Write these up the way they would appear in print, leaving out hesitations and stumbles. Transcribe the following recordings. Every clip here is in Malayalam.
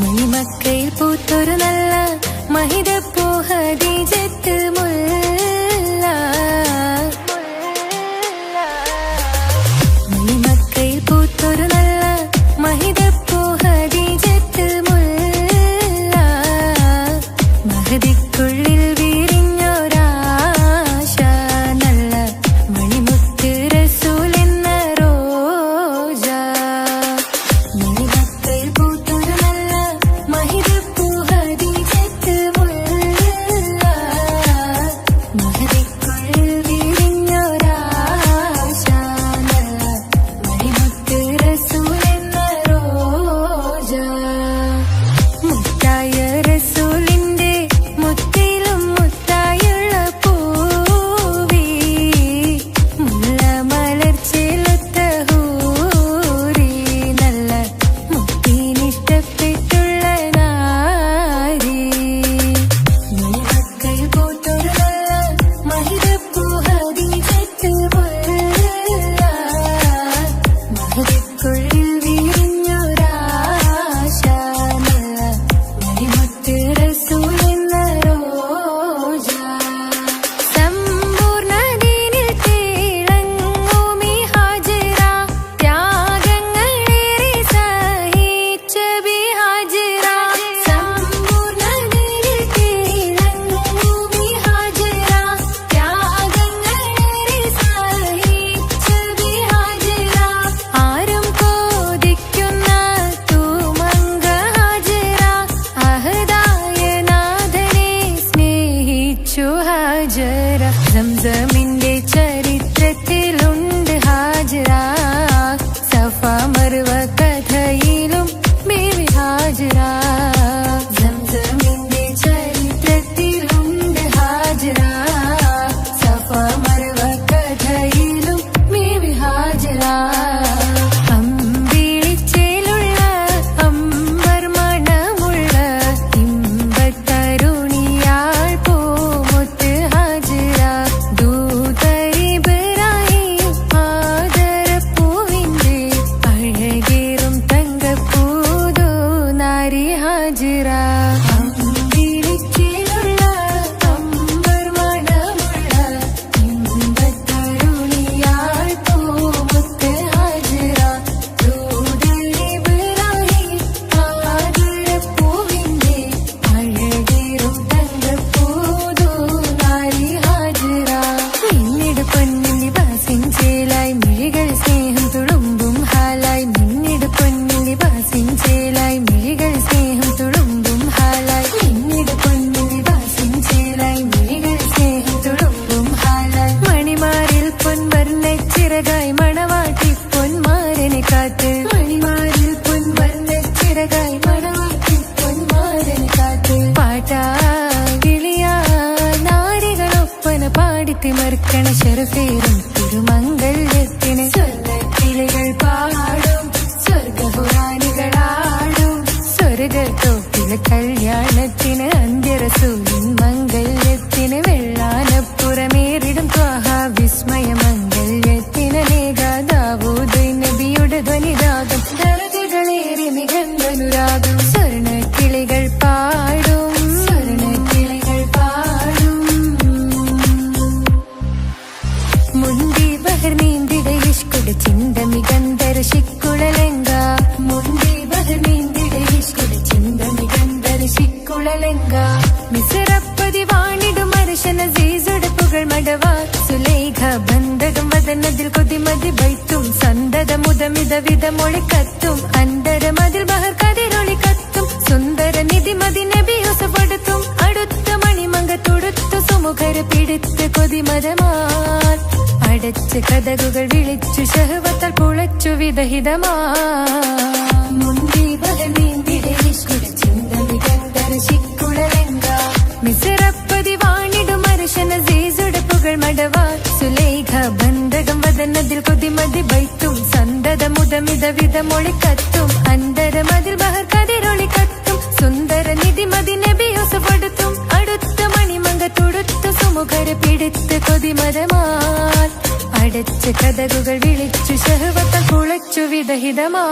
മണിമക്കയിൽ പൂത്തൊരു നല്ല മഹിതപ്പൂ ഖദീജത്ത് മുല്ല. മണിമക്കയിൽ പൂത്തൊരു നല്ല മഹിതപ്പൂ ഖദീജത്ത് മുല്ല. മഹദിക്കുള്ളിൽ വിരിഞ്ഞൊരാശ നല്ല മണിമുത്ത് റസൂൽ എന്ന റോജ. മണിമക്കയിൽ പൂത്തൊരു നല്ല മഹിതപ്പൂ ഖദീജത്ത് മുല്ല. മഹദിക്കുള്ളിൽ വിരിഞ്ഞൊരാശ നല്ല മണിമുത്ത് റസൂൽ എന്ന റോജ. മുത്തായ റസൂലിന്റെ മുത്തിലും മുത്തായുള്ള പൂവി മുല്ല മലർച്ചെലുത്ത ഹൂറി നല്ല മുത്തിനിഷ്ടപ്പെട്ടുള്ള നാരി. മണിമക്കയിൽ പൂത്തൊരു നല്ല മഹിതപ്പൂ ഖദീജത്ത് മുല്ല. മഹദിക്കുള്ളിൽ വിരിഞ്ഞൊരാശ നല്ല മണിമുത്ത് റസൂൽ എന്ന റോജ. സമ്പൂർണ്ണദീനിൽ തിളങ്ങുമീ ഹാജിറ. ത്യാഗങ്ങളേറെ സഹിച്ച ബി ഹാജിറ. സമ്പൂർണ്ണദീനിൽ തിളങ്ങുമീ ഹാജിറ. ത്യാഗങ്ങളേറെ സഹിച്ച ബി ഹാജിറ. ആരും കൊതിക്കുന്ന തൂമങ്ക ഹാജിറ. അഹദായ നാഥനെ സ്നേഹിച്ചു ഹാജിറ. സംസമിന്റെ ചരിത്രത്തിലുണ്ട് ഹാജിറ. സഫ മർവ കഥയിലും ബീവി ഹാജിറ. സംസമിന്റെ ചരിത്രത്തിലുണ്ട് ഹാജിറ. സഫ മർവ കഥയിലും ബീവി ഹാജിറ. അമ്പിളിച്ചേലുള്ള അമ്പർ മണമുള്ള ഇമ്പത്തരുണിയാൾ പൂമുത്ത് ഹാജിറ. ദൂതരിബ്രാഹിം ആദരപ്പൂവിന്റെ അഴകേറും തങ്കപ്പൂതോ നാരി ഹാജിറ. അമ്പിളിച്ചേലുള്ള അമ്പർ മണമുള്ള ഇമ്പത്തരുണിയാൾ പൂമുത്ത് ഹാജിറ. ദൂതരിബ്രാഹിം ആദരപ്പൂവിന്റെ അഴകേറും തങ്കപ്പൂതോ നാരി ഹാജിറ. മിന്നിട് പൊന്നിൽ ലിബാസിൻ ചേലായി മിഴികൾ സ്നേഹം തുളുമ്പും ഹാലായി. മിന്നിട് പൊന്നിൽ ലിബാസിൻ ചേലായി മിഴികൾ സ്നേഹം തുളുമ്പും ഹാലായി. മിന്നിട് പൊന്നിൽ ലിബാസിൻ ചേലായി മിഴികൾ സ്നേഹം തുളുമ്പും ഹാലായി. മണിമാരിൽ പൊൻവർണ്ണച്ചിറകായി മണവാട്ടി പൊന്മാരനെ കാത്ത്. മണിമാരിൽ പൊൻവർണ്ണച്ചിറകായി മണവാട്ടി പൊന്മാരനെ കാത്ത്. പാട്ടായി വിളിയാ നാരികളൊപ്പന പാടിത്തിമർക്കണ ശരഫേറും തിരുമംഗല്യത്തിന്. സ്വർണ്ണക്കിളികൾ പാടും സ്വർഗപുരാണികളാടും സ്വർഗത്തോപ്പിലെ കല്യാണത്തിന്. അന്ത്യറസൂലിൻ മംഗല്യത്തിന്. വെള്ളാനപ്പുറമേറിടും ത്വാഹ വിസ്മയ മംഗല്യത്തിന്. നേകാദാവൂദ് നബിയുടെ ധ്വനിരാഗം ദരജകളേറി മികന്ധനുരാഗം. സ്വർണ്ണക്കിളികൾ പാടും സ്വർണ്ണക്കിളികൾ പാടും. മുണ്ടി ബഹർ നീന്തിട ഇഷ്കുട ചിന്ത മികന്ധര ശിക്കുളലങ്ക. മുണ്ടി ബഹർ നീന്തിട ഇഷ്കുട ചിന്ത മികന്ധര ശിക്കുളലങ്ക. മിസറപ്പതി വാണിടും അർശന സീസുടെ പുകൾ മടവാ. സുലൈഖ ബന്ധകം വദനതിൽ കൊതിമതി ബൈത്തും. സന്തത മുതമിത വിധമൊളി കത്തും. അന്തരമതിൽ ബഹർ കതിരൊളി കത്തും. സുന്ദര നിധിമതി നബി യൂസഫെടുത്തും. അടുത്ത മണിമങ്ക തൊടുത്തു സുമുഖര പിടിത്ത് കൊതിമരമാൽ. അടച്ച് കഥകുകൾ വിളിച്ചു ശഹവത്താൽ പുളച്ചു വിദഹിതമാ. മുണ്ടി ബഹർ നീന്തിട ഇഷ്കുട ചിന്ത മികന്ധര ശിക്കുളലങ്ക. മിസറപ്പതി വാണിടും അർശന സീസുടെ പുകൾ മടവാ. സുലൈഖ ബന്ധകം വദനതിൽ കൊതിമതി ബൈത്തും. സന്തത മുതമിത വിധമൊളി കത്തും. അന്തരമതിൽ ബഹർ കതിരൊളി കത്തും. സുന്ദര നിധിമതി നബി യൂസഫെടുത്തും. അടുത്ത മണിമങ്ക തൊടുത്തു സുമുഖര പിടിത്ത് കൊതിമരമാൽ. അടച്ച് കഥകുകൾ വിളിച്ചു ശഹവത്താൽ കുളച്ചു വിദഹിതമാ.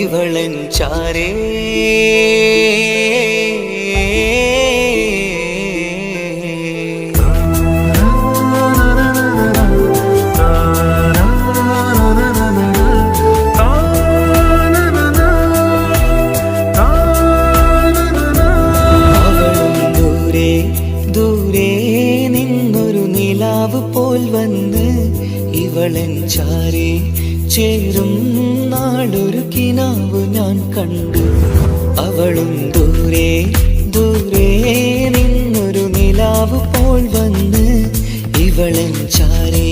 ഇവളൻ ചാരേ പോൽ വന്ന് ഇവളൻ ചാരേ ചേരും നാളൊരു കിനാവ് ഞാൻ കണ്ടു. അവളും ദൂരെ ദൂരെ നിന്നൊരു നിലാവ് പോൽ വന്ന് ഇവളൻ ചാരേ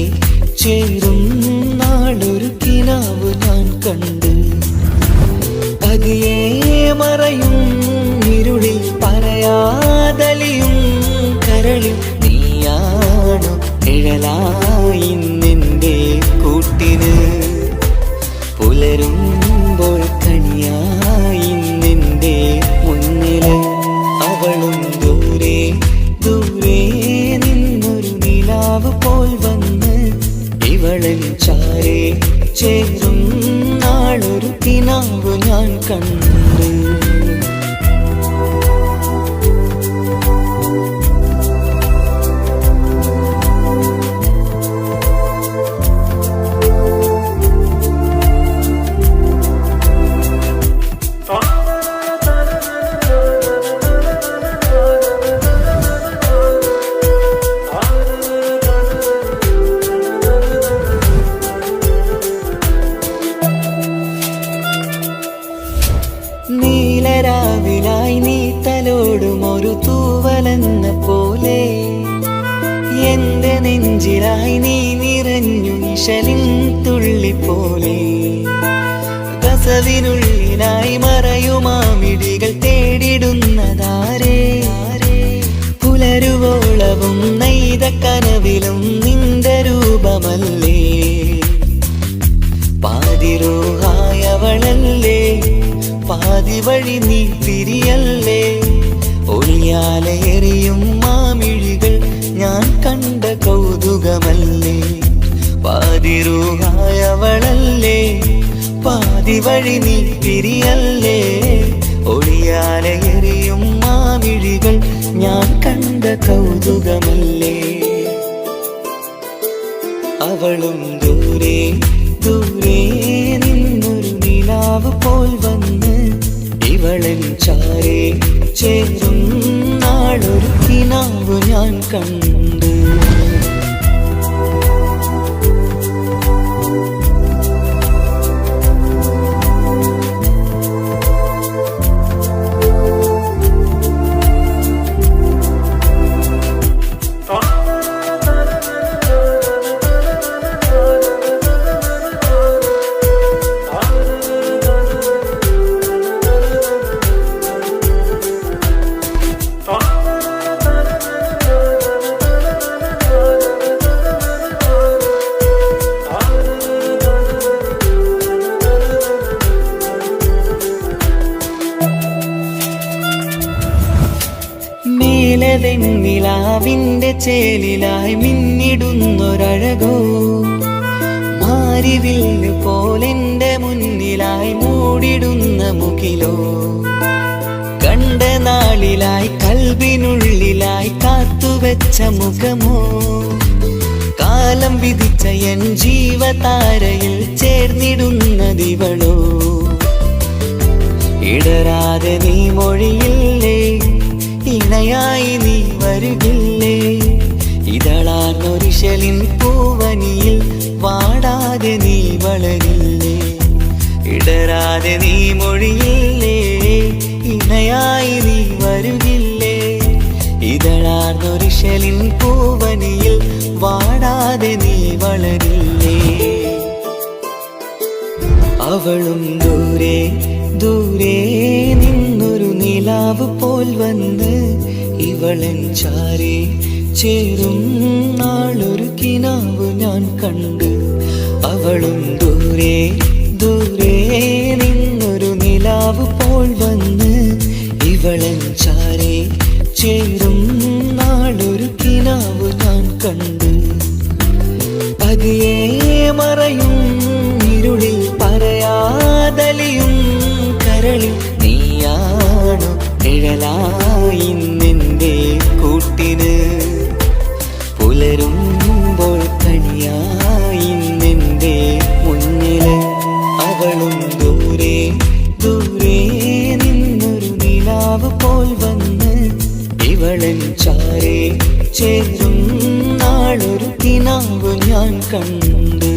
ചേരും നാളൊരു കിനാവ് ഞാൻ കണ്ടു. പതിയെ മറയും ഇരുളിൽ പറയാതലിയും കരളിൽ നീയാണു നിഴലായി നിന്റെ കൂട്ടിന്. പുലരുമ്പോൾ കണിയായി നിന്റെ മുന്നില്. അവളും ദൂരെ ദൂരെ നിന്നൊരു നിലാവ് പോൽ വന്ന് ഇവളൻ ചാരേ ചേരും നാളൊരു കിനാവ് ഞാൻ കണ്ടു. നീലരാവിലായി നീ തലോടും ഒരു തൂവലെന്ന പോലെ എന്റെ നെഞ്ചിലായി നീ നിറഞ്ഞു നിശലിൻ തുള്ളി പോലെ. കസവിനുള്ളിലായി മറയുമാമിടികൾ തേടിടുന്നതാരേ. പുലരുവോളവും നെയ്ത കനവിലും നിന്റെ രൂപമല്ലേ. പാതിരോഹായവളല്ലേ പാതി വഴി നീ തിരിയല്ലേ. ഒളിയാലെറിയും മാമിഴികൾ ഞാൻ കണ്ട കൗതുകമല്ലേ. പാതിരൂഹായവളല്ലേ പാതി വഴി നീ തിരിയല്ലേ. ഒളിയാലെറിയും മാമിഴികൾ ഞാൻ കണ്ട കൗതുകമല്ലേ. അവളും ദൂരെ ദൂരെ നിന്നൊരു നിലാവ് പോൽ വന്ന് ഇവളൻ ചാരേ ചേരും നാളൊരു കിനാവ് ഞാൻ കണ്ടു. നിലാവിന്റെ ചേലിലായി മിന്നിടുന്നൊരഴകോ. മാരിവില്ല് പോലെന്റെ മുന്നിലായി മൂടിടുന്ന മുകിലോ. കണ്ട നാളിലായി കൽബിനുള്ളിലായി കാത്തുവെച്ച മുഖമോ. കാലം വിധിച്ച എൻ ജീവതാരയിൽ ചേർന്നിടുന്നതിവളോ. ഇടരാതെ നീ മൊഴിയില്ലേ ഇണയായി നീ വരുകില്ലേ. ഇതളാർന്നൊരിശലിൻ പൂവനിയിൽ വാടാതെ നീ വളരില്ലേ. ഇടരാതെ നീ മൊഴിയില്ലേ ഇണയായി നീ വരുകില്ലേ. ഇതളാർന്നൊരിശലിൻ പൂവനിയിൽ വാടാതെ നീ വളരില്ലേ. അവളും ദൂരെ ദൂരെ നിന്നൊരു നിലാവ് പോൽ വന്ന് ഇവളൻ ചാരേ ചേരും നാളൊരു കിനാവ് ഞാൻ കണ്ടു. അവളും ദൂരെ ദൂരെ നിന്നൊരു നിലാവ് പോൽ വന്ന് ഇവളൻ ചാരേ ചേരും നാളൊരു കിനാവ് ഞാൻ കണ്ടു. പതിയെ മറയും ഇരുളിൽ പറയാതലിയും ഇവളൻ ചാരേ ചേരും നാളൊരു കിനാവ് ഞാൻ കണ്ട്.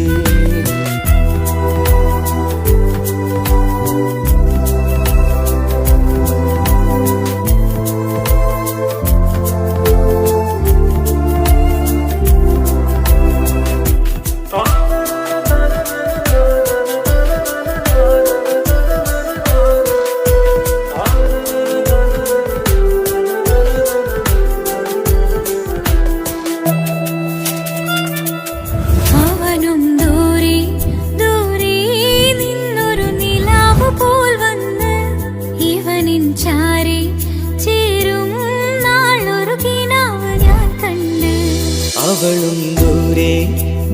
അവളും ദൂരെ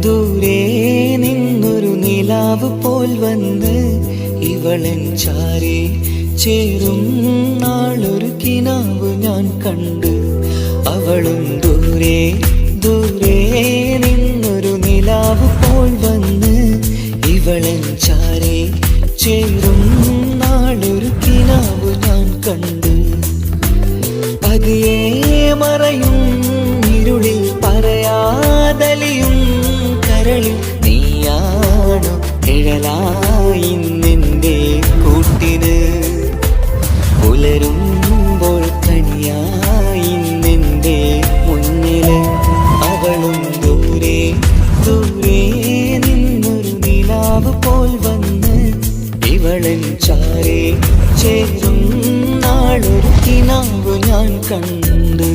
ദൂരെ നിന്നൊരു നിലാവ് പോൽ വന്ന് ഇവളൻ ചാരേ ചേരും നാളൊരു കിനാവ് ഞാൻ കണ്ട്. അവളും ദൂരെ ദൂരെ നിന്നൊരു നിലാവ് പോൽ വന്ന് ഇവളൻ ചാരേ ചേരും നാളൊരു കിനാവ് ഞാൻ കണ്ട്. പതിയെ മറയും ഇരുളിൽ പറയാതലിയും കരളിൽ നീയാണു നിഴലായി നിന്റെ കൂട്ടിന്. പുലരുമ്പോൾ കനിയായി നിന്റെ മുന്നില്. അവളും ദൂരെ ദൂരെ നിന്നൊരു നിലാവ് പോൽ വന്ന് ഇവളൻ ചാരേ ചേരും നാളൊരു കിനാവ് ഞാൻ കണ്ട്.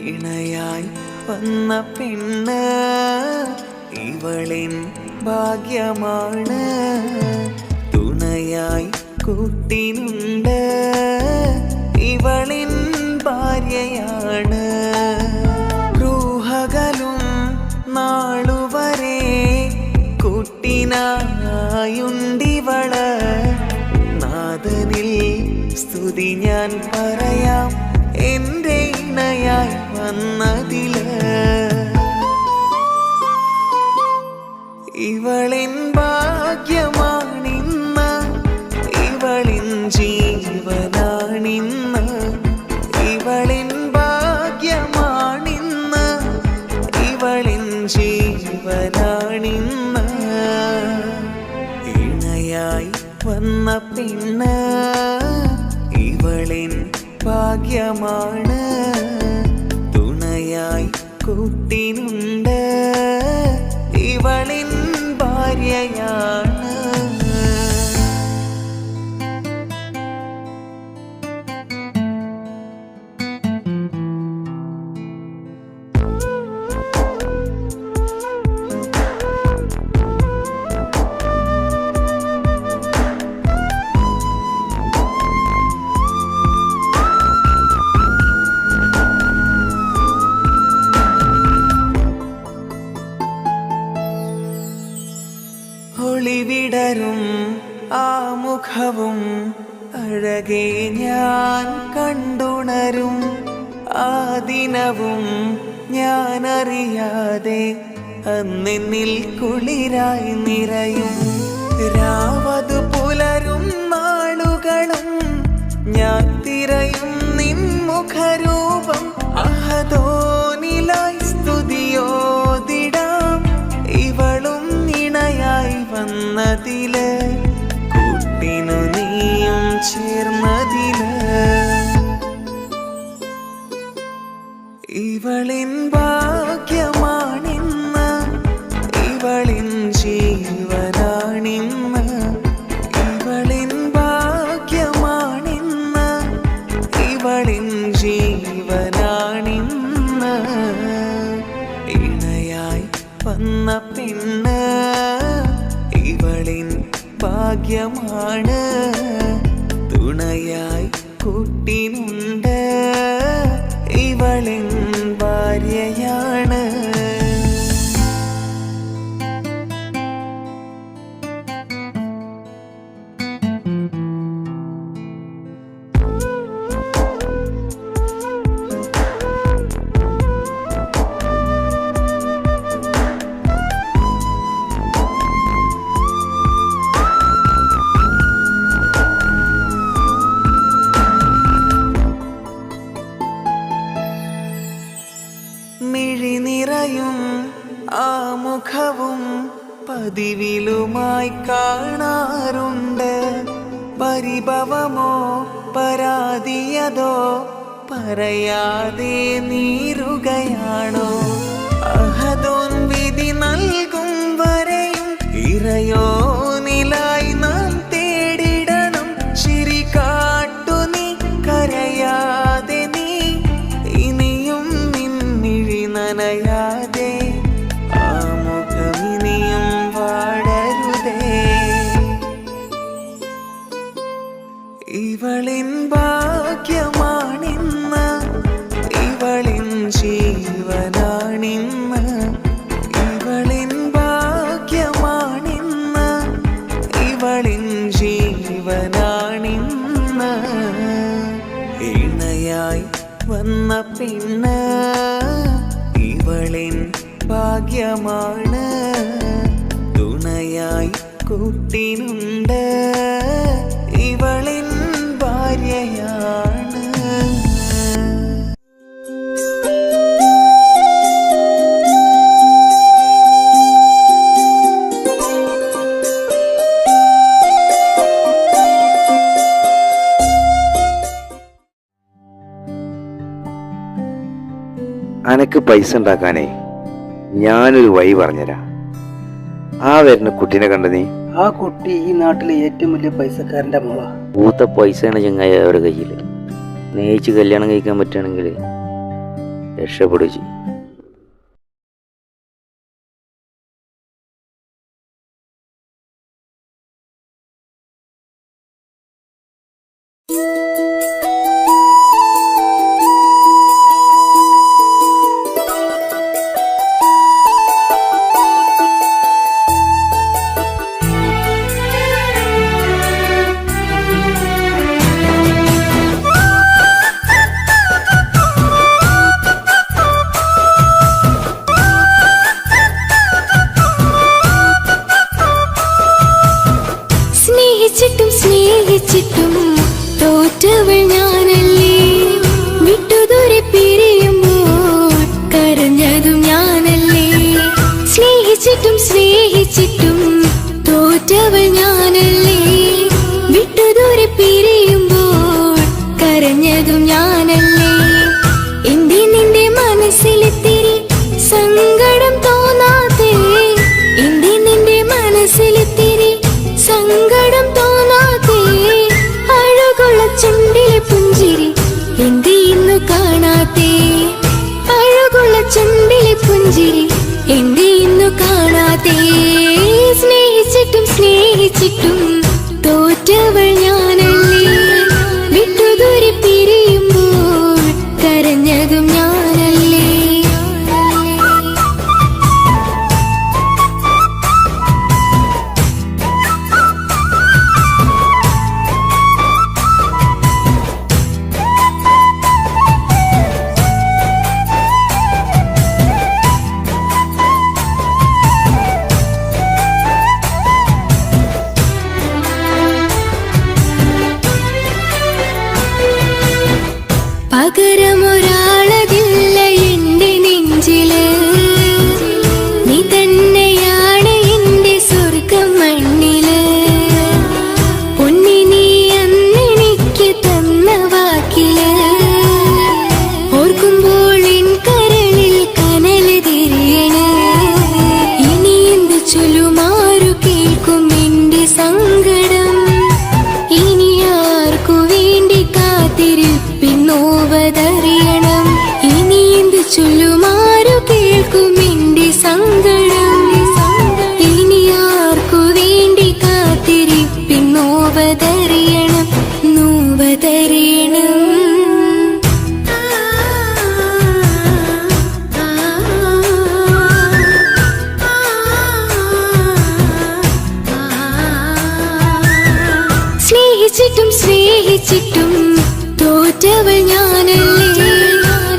ഇണയായി വന്ന പെണ്ണ് ഇവളിൻ ഭാഗ്യമാണ്. തുണയായി കൂട്ടിനുണ്ട് ഇവളിൻ ഭാര്യയാണ്. റൂഹകലും നാളുവരെ കൂട്ടിനായുണ്ടിവള്. നാഥനിൽ സ്തുതി ഞാൻ പറയാം എന്റെ ഇണയായി വന്നതില്. ഇവളിൻ ഭാഗ്യമാണിന്ന് ഇവളിൻ ജീവനാണിന്ന്. ഇവളിൻ ഭാഗ്യമാണിന്ന് ഇവളിൻ ജീവനാണിന്ന്. ഇണയായി വന്ന പെണ്ണ് ഇവളിൻ ഭാഗ്യമാണ്. തുണയായി കൂട്ടിനുണ്ട് ഇവളിൻ ഭാര്യയാണ്. ഒളിവിടരും ആ മുഖവും അഴകെ ഞാൻ കണ്ടുണരും. ആ ദിനവും ഞാനറിയാതെ അന്നെന്നിൽ കുളിരായി നിറയും. രാവതു പുലരും നാളുകളും ഞാൻ തിരയും നിൻ മുഖരൂപം. അഹദോനിലായി സ്തുതിയോതിടാം ഇവളും ഇണയായി വന്നതില്. കൂട്ടിനു നീയും ചേർന്നതില്. ഇവളിൻ ഭാഗ്യമാണിന്ന് ഇവളിൻ ജീവനാണിന്ന്. ഇവളിൻ ഭാഗ്യമാണിന്ന് ഇവളിൻ ജീവനാണിന്ന്. ഭാഗ്യമാണ് തുണയായി കൂട്ടിനുണ്ട് ഇവളിൻ ഭാര്യയാണ്. മിഴി നിറയും ആ മുഖവും പതിവിലുമായി കാണാറുണ്ട്. പരിഭവമോ പരാതിയതോ പറയാതെ നീറുകയാണോ? അഹദോൻ വിധി നൽകും വരെയും ഇറയോനിലായി നാം തേടിടണം. ചിരി കാട്ടു നീ കരയാതെ നീ ഇനിയും നിൻമിഴി നനയാതെ ആ മുഖമിനിയും വാടരുതേ. ഇവളിൻ ഭാഗ്യമാണിന്ന് ഇവളിൻ ജീവനാണിന്ന്. ഇവളിൻ ഭാഗ്യമാണിന്ന് ഇവളിൻ ജീവനാണിന്ന്. ഇണയായി വന്ന പെണ്ണ് ഇവളിൻ ഭാഗ്യമാണ് തുണയായി കൂട്ടിനുണ്ട് ഇവളിൻ ഭാര്യയാണ്. അനക്ക് പൈസ ഉണ്ടാക്കാനേ ഞാനൊരു വഴി പറഞ്ഞുതരാം. ആ വരുന്ന കുട്ടീനെ കണ്ട നീ? ആ കുട്ടി ഈ നാട്ടിലെ ഏറ്റവും വലിയ പൈസക്കാരന്റെ മോളാ. പൂത്ത പൈസയാണ് ചങ്ങായി അവരുടെ കയ്യിൽ. സ്നേഹിച്ച് കല്യാണം കഴിക്കാൻ പറ്റുകയാണെങ്കിൽ രക്ഷപ്പെടുക. സ്നേഹിച്ചിട്ടും തോറ്റവൾ ഞാനല്ലേ. വിട്ടുദൂരെ പിരിയുമ്പോൾ കരഞ്ഞതും ഞാനല്ലേ. സ്നേഹിച്ചിട്ടും തോറ്റവൾ ഞാനല്ലേ. വിട്ടുദൂരെ പിരിയുമ്പോൾ കരഞ്ഞതും ഞാനല്ലേ. എന്റെ നിന്റെ മനസ്സിലെത്തിരി സങ്കടം തോന്നാതെ. എന്റെ നിന്റെ മനസ്സിലെത്തിരി സങ്കടം തോന്നാതെ. അഴകുള്ള ചുണ്ടിലെ പുഞ്ചിരി എന്തേ ഇന്നു കാണാതെ. അഴകുള്ള ചുണ്ടിലെ പുഞ്ചിരി എന്തേ ഇന്നു കാണാതെ. സ്നേഹിച്ചിട്ടും തോറ്റവൾ ഞാനല്ലേ. വിട്ടുദൂരെ പിരിയുമ്പോൾ കരഞ്ഞതും ഞാനല്ലേ. പകരമൊരാളതില്ല എന്റെ നെഞ്ചില്. നീ തന്നെയാണ് എന്റെ സ്വർഗം മണ്ണില്. പൊന്നി നീ അന്നെനിക്ക് തന്ന വാക്കില് ഓർക്കുമ്പോൾ എൻ കരളിൽ കനല് തിരിയണ്. ഇനി എന്ത് ചൊല്ലുമാരു കേൾക്കും എന്റെ സങ്കടം. ഇനി ആർക്കു വേണ്ടി കാത്തിരിപ്പിന്നോവതറിയണം. സ്നേഹിച്ചിട്ടും സ്നേഹിച്ചിട്ടും തോറ്റവൾ ഞാനല്ലേ.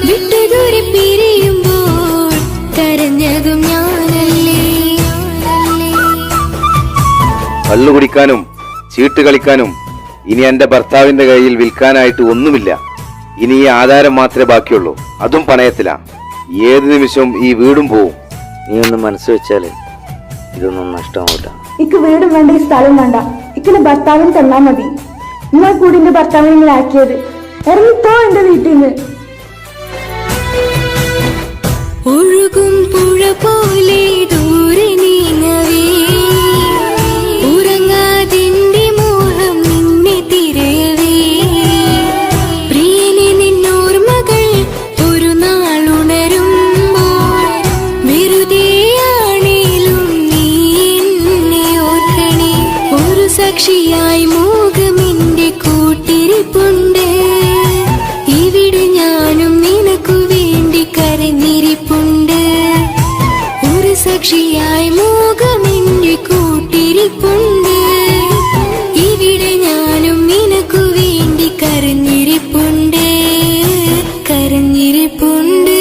വിട്ടുദൂരെ പിരിയുമ്പോൾ കരഞ്ഞതും ഞാനല്ലേ. കള്ളു കുടിക്കാനും ചീട്ട് കളിക്കാനും ഇനി എന്റെ ഭർത്താവിന്റെ കയ്യിൽ വിൽക്കാനായിട്ട് ഒന്നുമില്ല. ഇനി ഈ ആധാരം മാത്രമേ ബാക്കിയുള്ളൂ, അതും പണയത്തിലാ. ഏത് നിമിഷവും ഈ വീടും പോവും. നീ ഒന്ന് മനസ്സ് വെച്ചാല് ഇതൊന്നും നഷ്ടമാവില്ല. ഇക്ക് വീടും വേണ്ട, ഈ സ്ഥലം വേണ്ട. ഇക്കിന് ഭർത്താവിന് തന്നാ മതി. നിങ്ങൾ കൂടി എന്റെ ഭർത്താവിനെ ഇങ്ങനെ ആക്കിയത്. ഇറങ്ങിപ്പോ എന്റെ വീട്ടിൽ നിന്ന്. ഒഴുകും പുഴ പോലെ ദൂരെ നീങ്ങവേ, ഉറങ്ങാതിന്റെ മോഹം നിന്നെ തിരയവേ. പ്രിയനെ നിന്നോർമകൾ ഒരു നാളുണരുമ്പോൾ വെറുതെയാണേലും നീ എന്നെ ഓർക്കണേ. ഒരു സാക്ഷിയായി മോഹമെന്റെ കൂട്ടിരിപ്പുണ്ട്. ഇവിടെ ഞാനും നിനക്കു വേണ്ടി കരഞ്ഞിരിപ്പുണ്ട്. ഒരു സാക്ഷിയായി മോഹമെന്റെ കൂട്ടിരിപ്പുണ്ട്. ഇവിടെ ഞാനും നിനക്കു വേണ്ടി കരഞ്ഞിരിപ്പുണ്ട്, കരഞ്ഞിരിപ്പുണ്ട്.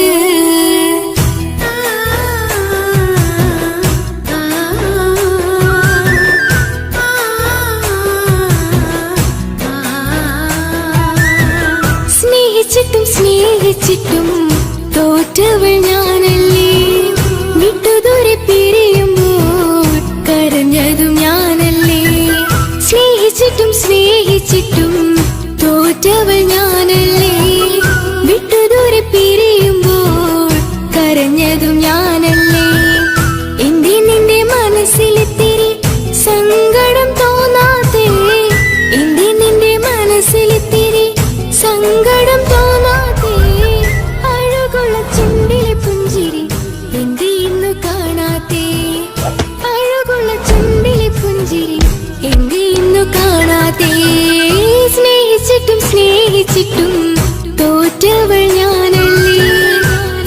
സ്നേഹിച്ചിട്ടും സ്നേഹിച്ചിട്ടും തോറ്റവൾ ഞാനല്ലേ. വിട്ടുദൂരെ പിരിയുമ്പോൾ കരഞ്ഞതും ഞാനല്ലേ. സ്നേഹിച്ചിട്ടും സ്നേഹിച്ചിട്ടും തോറ്റവൾ ഞാനല്ലേ. വിട്ടുദൂരെ പിരിയുമ്പോൾ കരഞ്ഞതും ഞാനല്ലേ. എന്റെ നിന്റെ മനസ്സിലിത്തിരി സങ്കടം തോന്നാതെ, എന്റെ നിന്റെ മനസ്സിലിത്തിരി സങ്കടം തോന്നാതെ, അഴകുള്ള ചുണ്ടിലെ പുഞ്ചിരി എന്റെ ഇന്നു കാണാതെ, അഴകുള്ള ചുണ്ടിലെ പുഞ്ചിരി എന്റെ ഇന്നു കാണാതെ. സ്നേഹിച്ചിട്ടും സ്നേഹിച്ചിട്ടും തോറ്റവൾ ഞാനല്ലേ.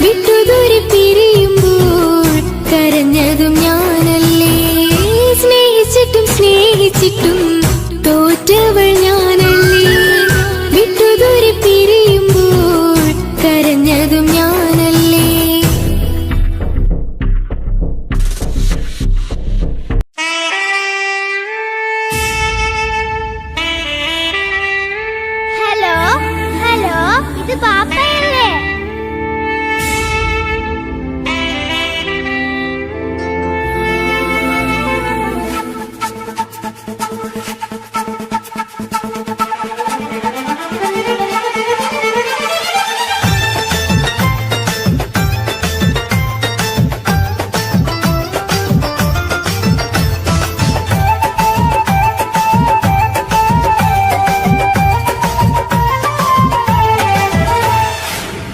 വിട്ടുദൂരെ പിരിയുമ്പോൾ കരഞ്ഞതും ഞാനല്ലേ. സ്നേഹിച്ചിട്ടും സ്നേഹിച്ചിട്ടും തോറ്റവൾ ഞാനല്ലേ. വിട്ടുദൂരെ പിരിയുമ്പോൾ കരഞ്ഞതും ഞാനല്ലേ. ഹലോ ഹലോ, ഇത് പാപ്പയല്ലേ?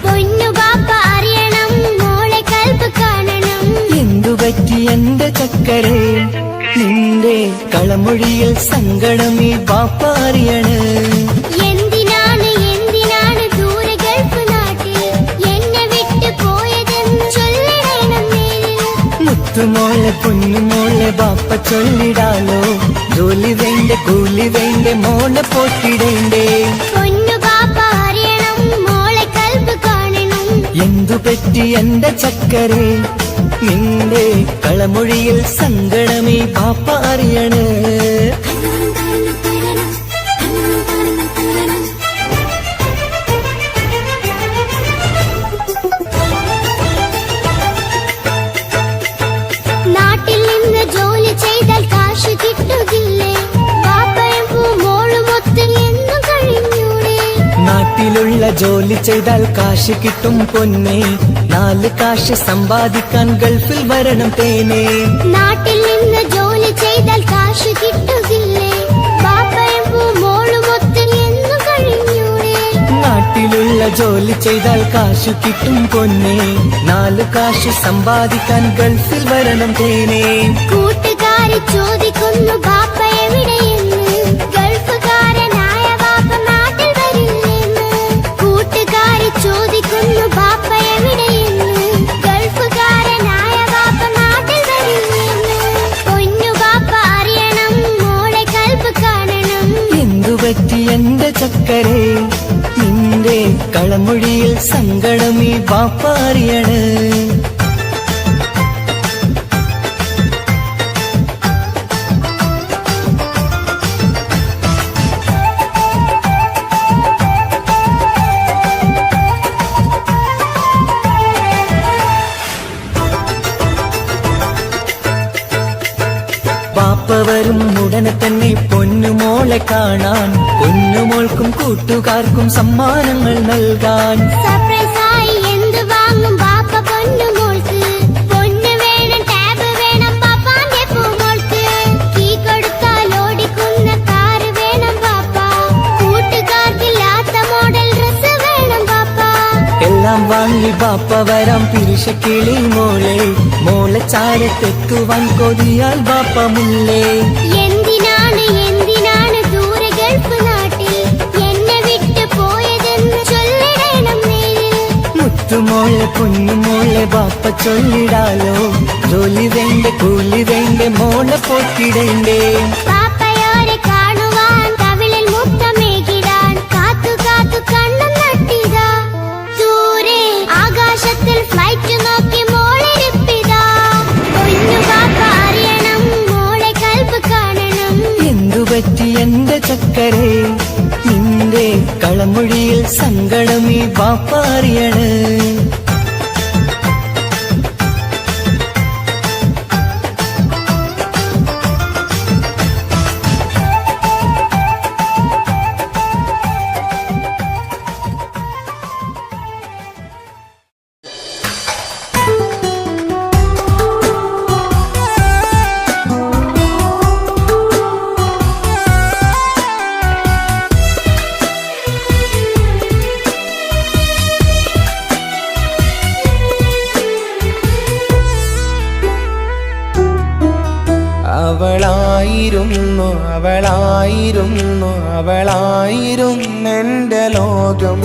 പൊന്നു പാപ്പ അറിയണം, മോളെ കൽബ് കാണണം. എന്തുപറ്റി എന്റെ ചക്കരെ, നിന്റെ കളമൊഴിയിൽ സങ്കടമീ ബാപ്പ അറിയണ്. എന്തിനാണ് എന്തിനാണ് ദൂരെ ഗൾഫ് നാട്ടിൽ എന്നെ വിട്ട് പോയതെന്ന് ചൊല്ലണം നേരിൽ. മുത്തുമോളെ പൊന്നുമോളെ ബാപ്പ ചൊല്ലിടാലോ. ജോലി വേണ്ടേ കൂലി വേണ്ടേ മോനെ പോറ്റിടേണ്ടേ. പൊന്നു പാപ്പ അറിയണം, മോളെ കൽബ് കാണണം. എന്തുപറ്റി എന്റെ ചക്കരെ, നിന്റെ കളമൊഴിയിൽ സങ്കടമീ ബാപ്പ അറിയണ്. നാട്ടിൽ നിന്ന് ജോലി ചെയ്താൽ കാശ് കിട്ടുകില്ലേ? പാപ്പയും മോളും ഒത്ത് എന്നും കഴിഞ്ഞൂടെ? നാട്ടിലുള്ള ജോലി ചെയ്താൽ കാശ് കിട്ടും പൊന്നെ, 4 കാശ് സമ്പാദിക്കാൻ ഗൾഫിൽ വരണം തേനെ. നാട്ടിൽ നിന്ന് ജോലി ചെയ്താൽ കാശ് കിട്ടുകില്ലേ? പാപ്പയും മോളും ഒത്ത് എന്നും കഴിഞ്ഞൂടെ? നാട്ടിലുള്ള ജോലി ചെയ്താൽ കാശ് കിട്ടും പൊന്നെ, 4 കാശ് സമ്പാദിക്കാൻ ഗൾഫിൽ വരണം തേനെ. കൂട്ടുകാരി ചോദിക്കുന്നു ബാപ്പ എവിടെയെന്ന്, ഗൾഫുകാരനായ ബാപ്പ നാട്ടിൽ വരില്ലെന്ന്. കൂട്ടുകാരി ചോദിക്കുന്നു ബാപ്പ എവിടെയെന്ന്, ഗൾഫുകാരനായ ബാപ്പ നാട്ടിൽ വരില്ലെന്ന്. പൊന്നു ബാപ്പ അറിയണം, മോളെ കൽബ് കാണണം. എന്തുപറ്റി എന്റെ ചക്കരെ നിന്റെ കളമൊഴിയിൽ സങ്കടമീ ബാപ്പാറിയാണ്. ബാപ്പ വരും ഉടനെ തന്നെ പൊന്നുമോളെ കാണാൻ, പൊന്നുമോൾക്കും കൂട്ടുകാർക്കും സമ്മാനങ്ങൾ നൽകാൻ. സർപ്രൈസായി എന്ത് വാങ്ങും ബാപ്പ പൊന്നുമോൾക്ക്? പൊന്ന് വേണം, ടാബ് വേണം പാപ്പാന്റെ പൂമോൾക്ക്. കീ കൊടുത്താൽ ഓടിക്കുന്ന കാറ് വേണം ബാപ്പ. കൂട്ടുകാർക്കില്ലാത്ത മോഡൽ ഡ്രസ് വേണം ബാപ്പ. എല്ലാം വാങ്ങി ബാപ്പ വരാം പിരിശക്കിളി മോളെ, മോളെ ചാരത്തെത്തുവാൻ കൊതിയാൽ ബാപ്പ മുല്ലേ. എന്തിനാണ് എന്തിനാണ് ദൂരെ ഗൾഫ് നാട്ടിൽ എന്നെ വിട്ടു പോയതെന്ന് ചൊല്ലിടണം നേരിൽ. മുത്തുമോളെ പൊന്നുമോളെ ബാപ്പ ചൊല്ലിടാലോ, ജോലി വേണ്ട കൂലി വേണ്ട മോളെ പോറ്റിടണ്ടേ. പാപ്പയോരെ കാണുവാൻ കവിളിൽ മുത്തമേകിടാൻ കാത്തു കാത്തു കണ്ണും നട്ടിതാ. ദൂരെ ആകാശത്തിൽ ഫ്ലൈറ്റ് നോക്കി മോളിരിപ്പിതാ. പൊന്നു പാപ്പ അറിയണം, മോളെ കൽബ് കാണണം. എന്തുപറ്റി എന്റെ ചക്കരെ നിന്റെ കളമൊഴിയിൽ സങ്കടമീ ബാപ്പാറിയാണ്. അവളായിരുന്നു അവളായിരുന്നു അവളായിരുന്നെന്റെ ലോകം.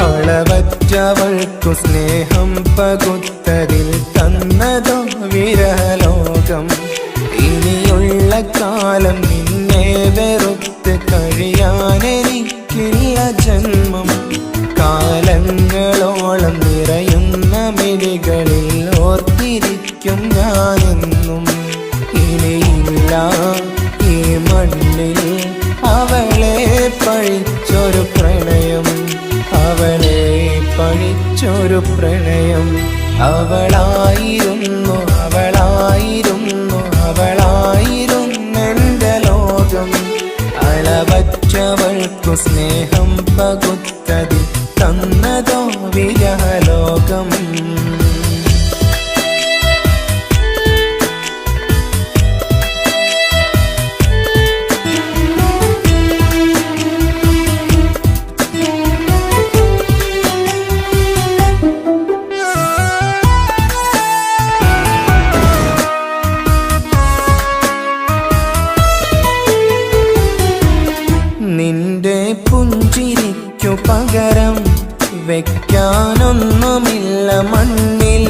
അളവറ്റവൾക്കു സ്നേഹം പകുത്തതിൽ തന്നതോ വിരഹലോകം. ഇനിയുള്ള കാലം നിന്നെ വെറുത്ത് കഴിയാനെനിക്കില്ല ജന്മം. കാലങ്ങളോളം നിറയുന്ന മിഴികളിൽ ഓർത്തിരിക്കും ഞാനെന്നും. ഇനിയില്ല ഈ മണ്ണിൽ അവളെ പഴിച്ചൊരു പ്രണയം, അവളെ പഴിച്ചൊരു പ്രണയം. അവളായിരുന്നു അവളായിരുന്നു അവളായിരുന്നെന്റെ ലോകം. അളവറ്റവൾക്കു സ്നേഹം പകുത്തതിൽ തന്നതോ വിരഹലോകം. നിന്റെ പുഞ്ചിരിക്കു പകരം വെക്കാനൊന്നുമില്ല മണ്ണിൽ.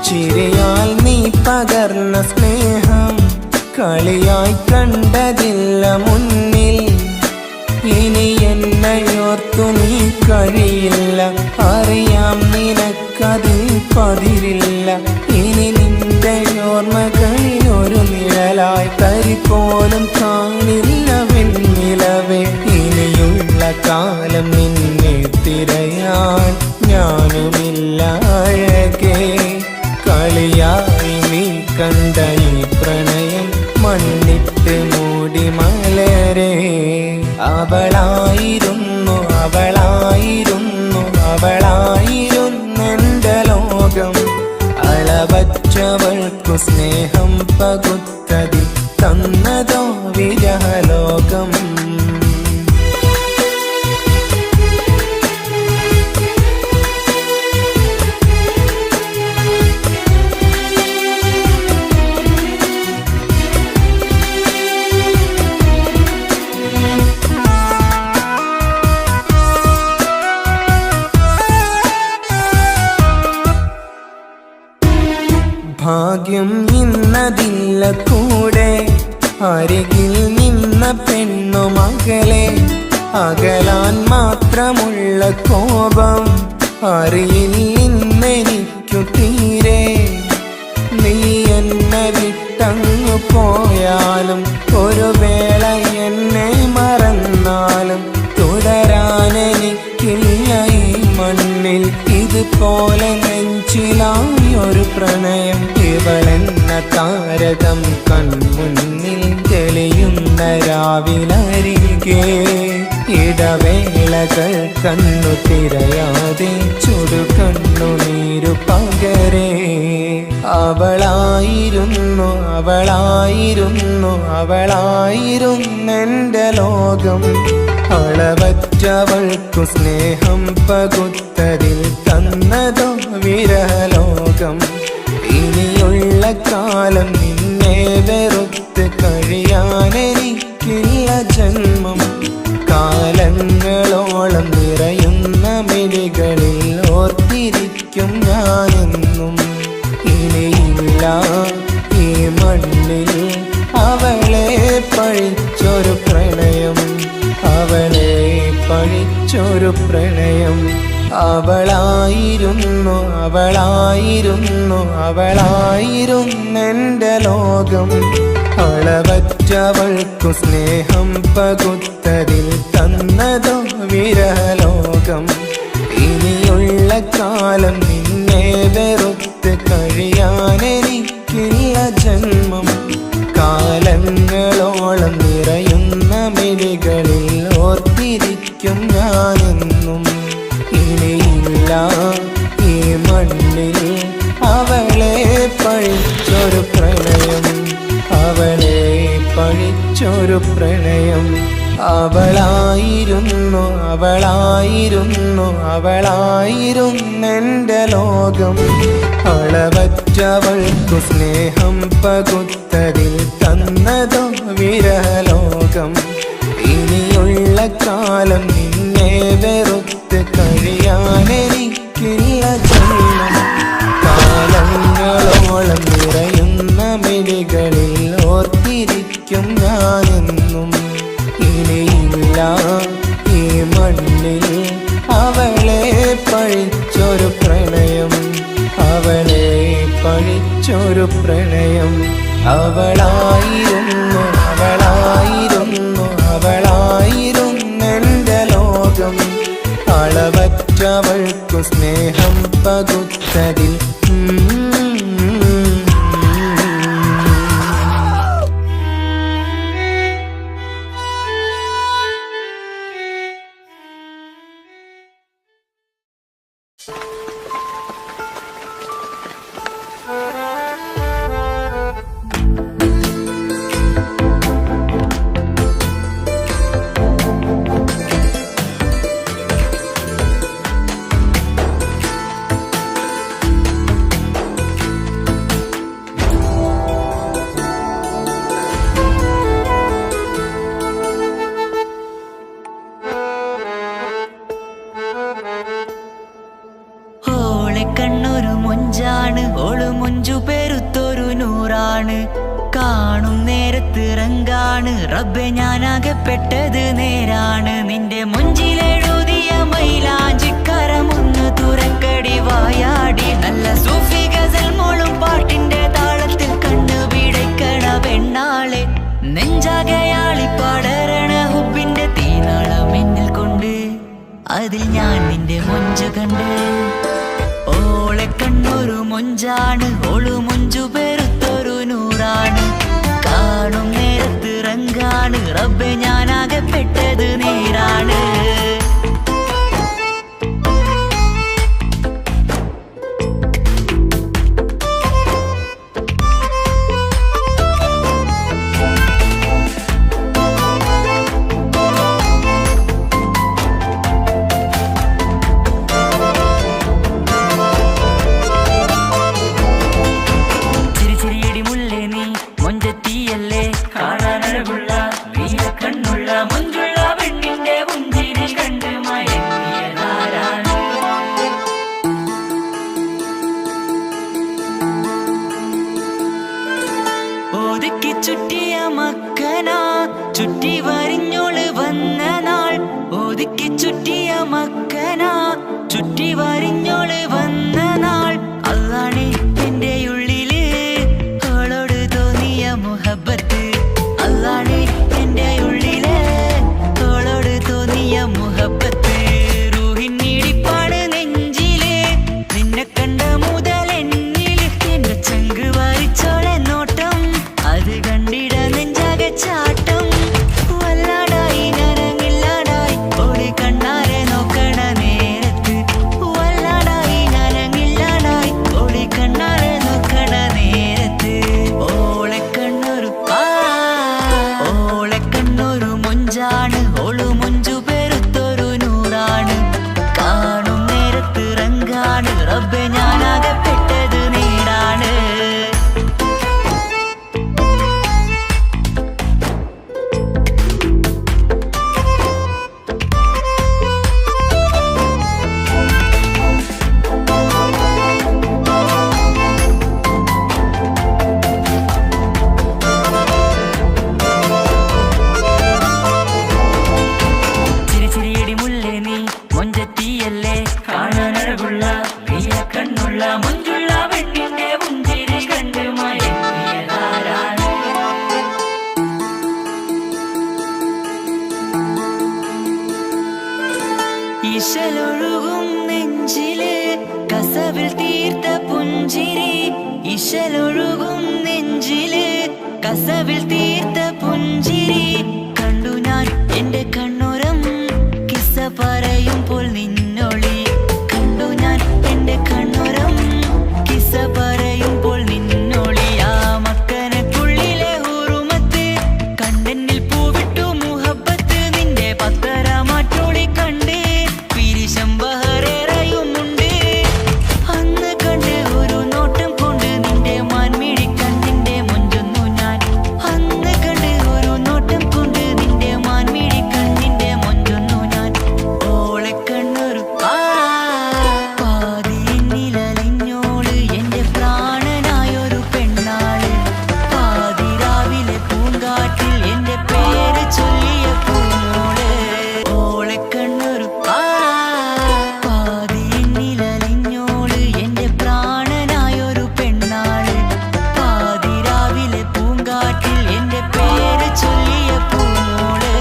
ചിരിയാൽ നീ പകർന്ന സ്നേഹം കളിയായി കണ്ടതില്ല മുന്നിൽ. ഇനി എന്നയോർത്തു നീ കഴിയില്ല, അറിയാം നിനക്കതിൽ പതിരില്ല. ഇനി നിന്റെ ഓർമ്മകളിൽ ഒരു നിഴലായി തരി പോലും കാണില്ല വെണ്ണിലവേ. ഇനിയുള്ള കാലം നിന്നെ തിരയാൻ ഞാനുമില്ല അഴകേ. കളിയായി നീ കണ്ട ഈ പ്രണയം മണ്ണിട്ട് മൂടി മലരെ. അവളായിരുന്നു അവളായിരുന്നു അവളായിരുന്നെന്റെ ലോകം. അളവറ്റവൾക്കു സ്നേഹം പകുത്തതിൽ തന്നതോ വിരഹലോകം. ഭാഗ്യം ഇന്നതില്ല കൂടെ, അരികിൽ നിന്ന പെണ്ണോ നിന്നും അകലെ അകലാൻ മാത്രമുള്ള കോപം അറിയില്ലെനിക്കു തീരെ. നീ എന്നെ വിട്ടങ്ങു പോയാലും ഒരു വേള എന്നെ മറന്നാലും തുടരാനെനിക്കില്ല ഈ മണ്ണിൽ ഇതുപോലെ നെഞ്ചിലായൊരു പ്രണയം. ഇവളെന്ന താരകം കൺമുന്നിൽ തെളിയുന്ന രാവിലരികെ ഇടവേളകൾ കണ്ണു തിരയാതെ ചുടുകണ്ണുനീരു പകരേ. അവളായിരുന്നു അവളായിരുന്നു അവളായിരുന്നെൻ്റെ ലോകം. അളവറ്റവൾക്കു സ്നേഹം പകുത്തതിൽ തന്നതോ വിരലോകം. ഇനിയുള്ള കാലം നിന്നെ വെറുത്ത് കഴിയാനെനിക്കില്ല ജന്മം. കാലങ്ങളോളം നിറയുന്ന മിഴികളിൽ ഓർത്തിരിക്കും ഞാനെന്നും. ഇനിയില്ല ഈ മണ്ണിൽ അവളെ പഴിച്ചൊരു പ്രണയം, അവളെ പഴിച്ചൊരു പ്രണയം. അവളായിരുന്നു അവളായിരുന്നു അവളായിരുന്നെൻ്റെ ലോകം. അളവറ്റവൾക്കു സ്നേഹം പകുത്തതിൽ തന്നതോ വിരലോകം. ഇനിയുള്ള കാലം നിന്നെ വെറുത്ത് കഴിയാനെനിക്കില്ല ജന്മം. കാലങ്ങളോളം നിറയുന്ന മിഴികളിൽ ഓർത്തിരിക്കും ഞാനെന്നും. ഇനിയില്ല ഈ മണ്ണിൽ അവളെ പഴിച്ചൊരു പ്രണയം, അവളെ പഴിച്ചൊരു പ്രണയം. അവളായിരുന്നു അവളായിരുന്നു അവളായിരുന്നെൻ്റെ ലോകം. അളവറ്റവൾക്കു സ്നേഹം പകുത്തതിൽ തന്നതോ വിരലോകം. ഇനിയുള്ള കാലം നിന്നെ വെറുത്ത് കഴിയാനെനിക്കില്ല ജന്മം. കാലങ്ങളോളം നിറയുന്ന മിഴികളിൽ ഓർത്തിരിക്കും ഞാനെന്നും. ഇനിയില്ല ഈ മണ്ണിൽ അവളെ പഴിച്ചൊരു പ്രണയം, അവളെ പഴിച്ചൊരു പ്രണയം. അവളായിരുന്നു അവളായിരുന്നു അവളായിരുന്നെൻ്റെ ലോകം. അളവറ്റവൾക്കു സ്നേഹം പകുത്തതിൽ കണ്ണൊരു മൊഞ്ചാണ്, ഓള് മൊഞ്ചു പെരുത്തൊരു നൂറാണ്. കാണും നേരത്ത് റങ്കാണ്, റബ്ബെ ഞാനാകപ്പെട്ടത് നേരാണ്. നിന്റെ മൊഞ്ചിലെഴുതിയ മൈലാഞ്ചിക്കരമൊന്ന് തുറക്കടി വായാടി. നല്ല സൂഫി ഗസൽ മോളും പാട്ടിന്റെ താളത്തിൽ കണ്ണു പിടയ്ക്കണ പെണ്ണാളെ. നെഞ്ചാകയാളി പടരണ ഹുബിന്റെ തീനാളം എന്നിൽ കൊണ്ട്, അതിൽ ഞാൻ നിന്റെ മൊഞ്ചു കണ്ട്. ഓളെ കണ്ണൊരു മൊഞ്ചാണ്, ഓളു മൊഞ്ചു പെരുത്തൊരു നൂറാണ്. കാണും നേരത്ത് റങ്കാണ്, റബ്ബെ ഞാനാകപ്പെട്ടത് നേരാണ്. മൊഞ്ചത്തിയല്ലേ കാണാനഴകുള്ള നീല കണ്ണുള്ള മൊഞ്ചുള്ള ഇശലൊഴുകും നെഞ്ചില് കസവിൽ തീർത്ത പുഞ്ചിരി ഇശലൊഴുകും നെഞ്ചില് കസവിൽ തീർത്ത പുഞ്ചിരി കണ്ടു ഞാൻ എന്റെ കണ്ണുരം കിസ്സ പറയുമ്പോൾ നിന്നൊളി കണ്ടു ഞാൻ എന്റെ കണ്ണുരം കിസ്സ പറയുമ്പോൾ നിന്നൊളി ആ മക്കനക്കുള്ളിലെ ഹുറുമത്ത് കണ്ണെന്നിൽ പൂവിട്ടു മുഹബത്ത് നിന്റെ പത്തര മാറ്റോളി കണ്ട് പിരിശം ബഹറേറയുമുണ്ട് അന്ന് കണ്ട് ഒരു നോട്ടം കൊണ്ട് നിന്റെ മാൻമിഴി കണ്ണിന്റെ മുഞ്ചൊന്നു ഞാൻ അന്ന് കണ്ട് ഒരു നോട്ടം കൊണ്ട് നിന്റെ മാൻമിഴി കണ്ണിന്റെ മുഞ്ചൊന്നു ഞാൻ ഓളെ കണ്ണൊരു പാതിനിലലിഞ്ഞോള് എന്റെ പ്രാണനായൊരു പെണ്ണാള് പാതിരാവിലെ പൂങ്കാറ്റിൽ എന്റെ പേര് ചൊല്ലിയ പൂമോള് ഓളെ കണ്ണൊരു പാതിനിലലിഞ്ഞോള് എന്റെ പ്രാണനായൊരു പെണ്ണാള് പാതിരാവിലെ പൂങ്കാറ്റിൽ എന്റെ പേര് ചൊല്ലിയ പൂമോള്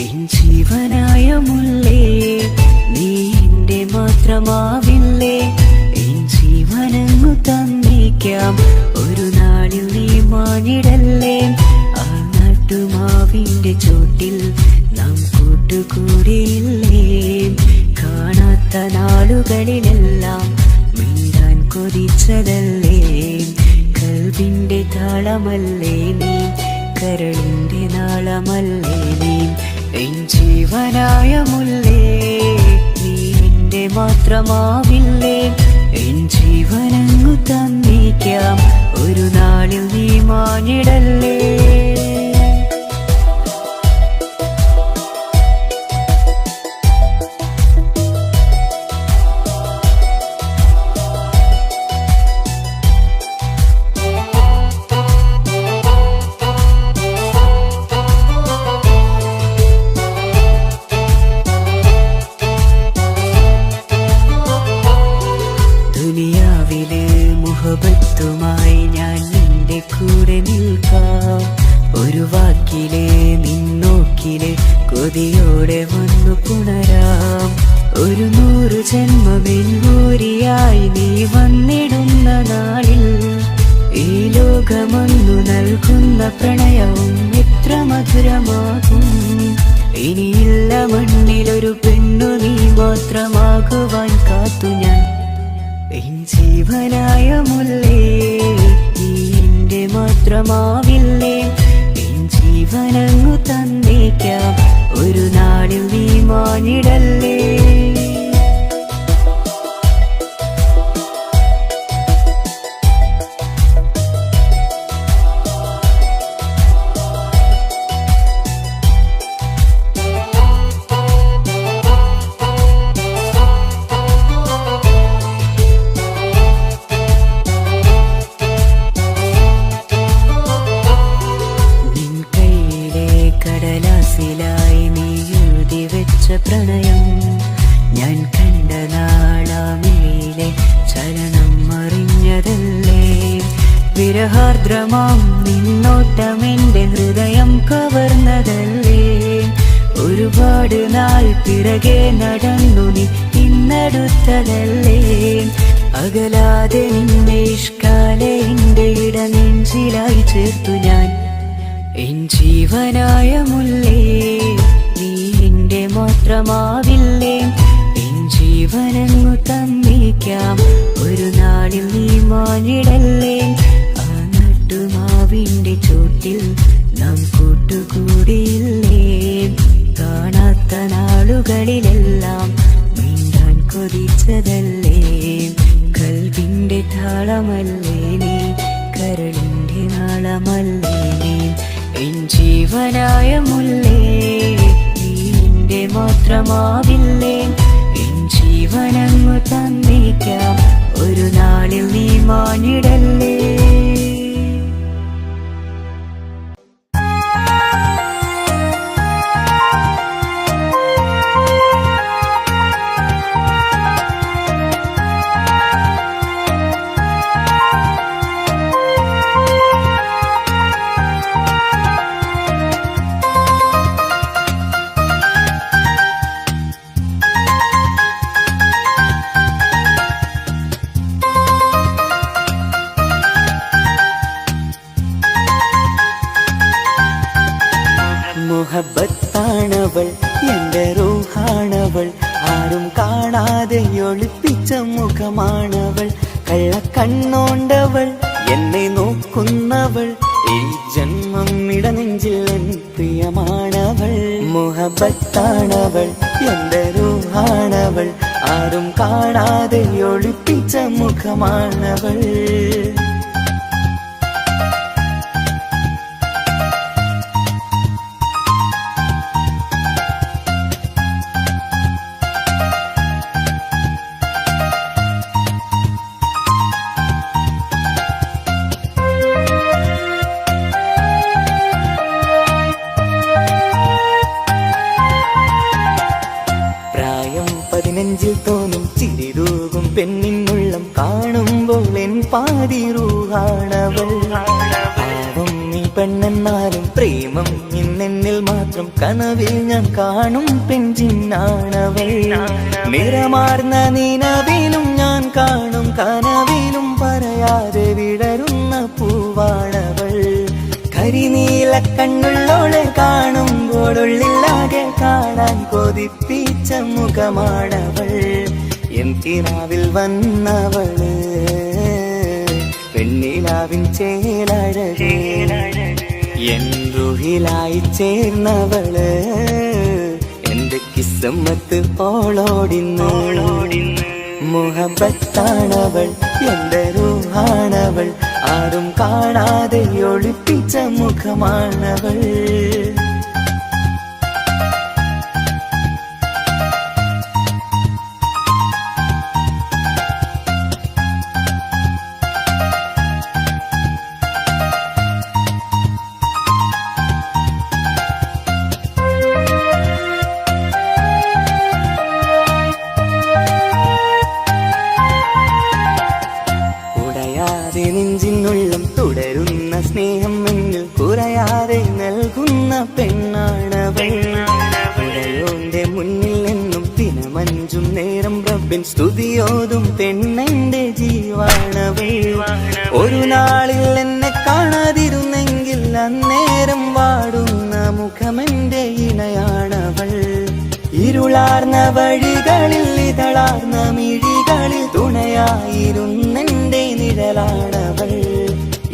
എൻ ജീവനായ മുല്ലേ നീ എന്റെ മാത്രമാവില്ലേ എൻ ജീവനങ്ങു തന്നേക്കാം ഒരു നാളിൽ നീ മാനിടല്ലേ ആ നട്ടുമാവിന്റെ ചോട്ടിൽ നാം കൂട്ടുകൂടിയില്ലേ കാണാത്ത നാളുകളിലെല്ലാം മിണ്ടാൻ കൊതിച്ചതല്ലേ കൽവിന്റെ താളമല്ലേ നീ കരളിന്റെ നാളമല്ലേ നീ എൻ ജീവനായ മുല്ലേ നീ എന്റെ മാത്രമാവില്ലേ എൻ ജീവനങ്ങു തന്നേക്കാം ഒരു നാളിൽ നീ മാനിടല്ലേ ദുനിയാവിലെ മുഹബത്തുമായി ഞാൻ നിന്റെ കൂടെ നിൽക്കാം ഒരു വാക്കിലെ നിന്നോക്കിലെ കൊതിയോടെ വന്നു പുണരാം ഒരു 100 ജന്മമെൻകൂരിയായി നീ വന്നിടുന്ന നാളിൽ ഈ ലോകമൊന്നു നൽകുന്ന പ്രണയവും എത്ര മധുരമാകും ഇനിയില്ല മണ്ണിലൊരു പെണ്ണു നീ മാത്രമാകുവാൻ കാത്തു ഞാൻ എൻ ജീവനായ മുല്ലേ നീ എന്റെ മാത്രമാവില്ലേ എൻ ജീവനങ്ങു തന്നേക്കാം ഒരു നാളിൽ നീ മാനിടല്ലേ കടലാസിലായി നീ എഴുതി വെച്ച പ്രണയം ഞാൻ കണ്ട നാളാമിഴിയിലെ ചലനം അറിഞ്ഞതല്ലേ വിരഹാർദ്രമാം നിന്നോട്ടം എന്റെ ഹൃദയം കവർന്നതല്ലേ ഒരുപാട് നാൾ പിറകെ നടന്നു നീ ഇന്നടുത്തതല്ലേ അകലാതെ നിന്നെ ഇഷ്കാലെ എന്റെ ഇടനെഞ്ചിലായി ചേർത്തു ഞാൻ എൻ ജീവനായ മുല്ലേ നീ എന്റെ മാത്രമാവില്ലേ എൻ ജീവനങ്ങു തന്നേക്കാം ഒരു നാളിൽ നീ മാനിടല്ലേ ആ നട്ടുമാവിന്റെ ചോട്ടിൽ നാം കൂട്ടുകൂടിയില്ലേ കാണാത്ത നാളുകളിലെല്ലാം പഠിച്ചതല്ലേ കൽവിന്റെ താളമല്ലേ നീ കരളിന്റെ നാളമല്ലേ നീ എൻ ജീവനായ മുല്ലേ നീ എന്റെ മാത്രമാവില്ലേ എൻ ജീവനങ്ങു തന്നേക്കാം ഒരു നാളിൽ നീ മാനിടല്ലേ മുഹബത്താണവൾ എന്റെ റൂഹാണവൾ ആരും കാണാതെ ഒളിപ്പിച്ച മുഖമാണവൾ കള്ളക്കണ്ണോണ്ടവൾ എന്നെ നോക്കുന്നവൾ ഈ ജന്മം ഇടനെഞ്ചിൽ എൻ പ്രിയമാണവൾ മുഹബത്താണവൾ എന്റെ റൂഹാണവൾ ആരും കാണാതെ ഒളിപ്പിച്ച മുഖമാണവൾ നെഞ്ചിൽ തോന്നും ചിരിതൂകും പെണ്ണിനുള്ളം കാണുമ്പോൾ എൻ പാതി റൂഹാണവൾ പാവം നീ പെണ്ണെന്നാലും പ്രേമം ഇന്നെന്നിൽ മാത്രം കനവിൽ ഞാൻ കാണും പെഞ്ചിന്നാണവൾ നിറമാർന്ന നിലവിലും ഞാൻ കാണും കനവിലും പറയാതെ വിടരുന്ന പൂവാണവൾ കരിനീല കണ്ണുള്ളോളെ കാണുമ്പോഴുള്ളിലാകെ കാണാൻ കൊതിപ്പിച്ച മുഖമാണവൾ എന്തിനാവിൽ വന്നവള് പെണ്ണിലാവിൻ ചേലഴകേ എൻ റുഹിലായി ചേർന്നവള് എന്റെ കിസ്സമ്മത്ത് ഓളോടിന്നോളോടിന്ന് മുഹബത്താണവൾ എന്റെ റൂഹാണവൾ ആരും കാണാതെ ഒളിപ്പിച്ച മുഖമാണവൾ നെഞ്ചിനുള്ളം തുടരുന്ന സ്നേഹം എന്നിൽ കുറയാതെ നൽകുന്ന പെണ്ണാണവൾ ഉടയോന്റെ മുന്നിൽ നിന്നും ദിനമഞ്ചും നേരം റബ്ബിൻ സ്തുതിയോതും പെണ്ണെന്റെ ജീവാണവൾ ഒരു നാളിൽ എന്നെ കാണാതിരുന്നെങ്കിൽ അന്നേരം വാടുന്ന മുഖമെന്റെ ഇണയാണവൾ ഇരുളാർന്ന വഴികളിൽ ഇതളാർന്ന മിഴികളിൽ തുണയായിരുന്നെന്റെ നിഴലാണവൾ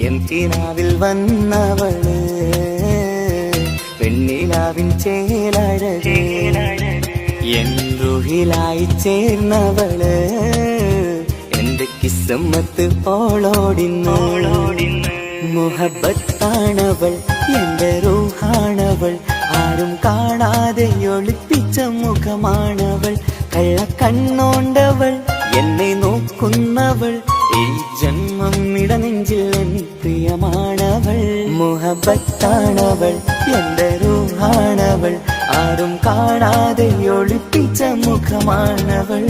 എന്തിനാവിൽ വന്നവള് പെണ്ണിലാവിൻ ചേലഴകേ എൻ റുഹിലായി ചേർന്നവള് എന്റെ കിസ്സമ്മത്ത് ഓളോടിന്നോളോടിന്ന് മുഹബത്താണവൾ എന്റെ റൂഹാണവൾ ആരും കാണാതെ ഒളിപ്പിച്ച മുഖമാണവൾ കള്ളക്കണ്ണോണ്ടവൾ എന്നെ നോക്കുന്നവൾ ഈ ജന്മം ഇടനെഞ്ചിൽ എൻ പ്രിയമാണവൾ മുഹബത്താണവൾ എന്റെ റൂഹാണവൾ ആരും കാണാതെ ഒളിപ്പിച്ച മുഖമാണവൾ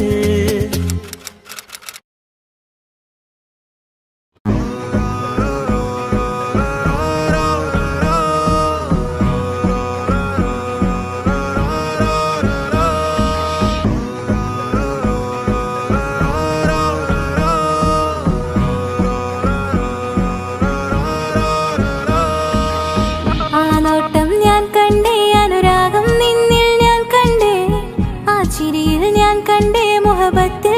ചിരിയിൽ ഞാൻ കണ്ടേ മുഹബത്തിൽ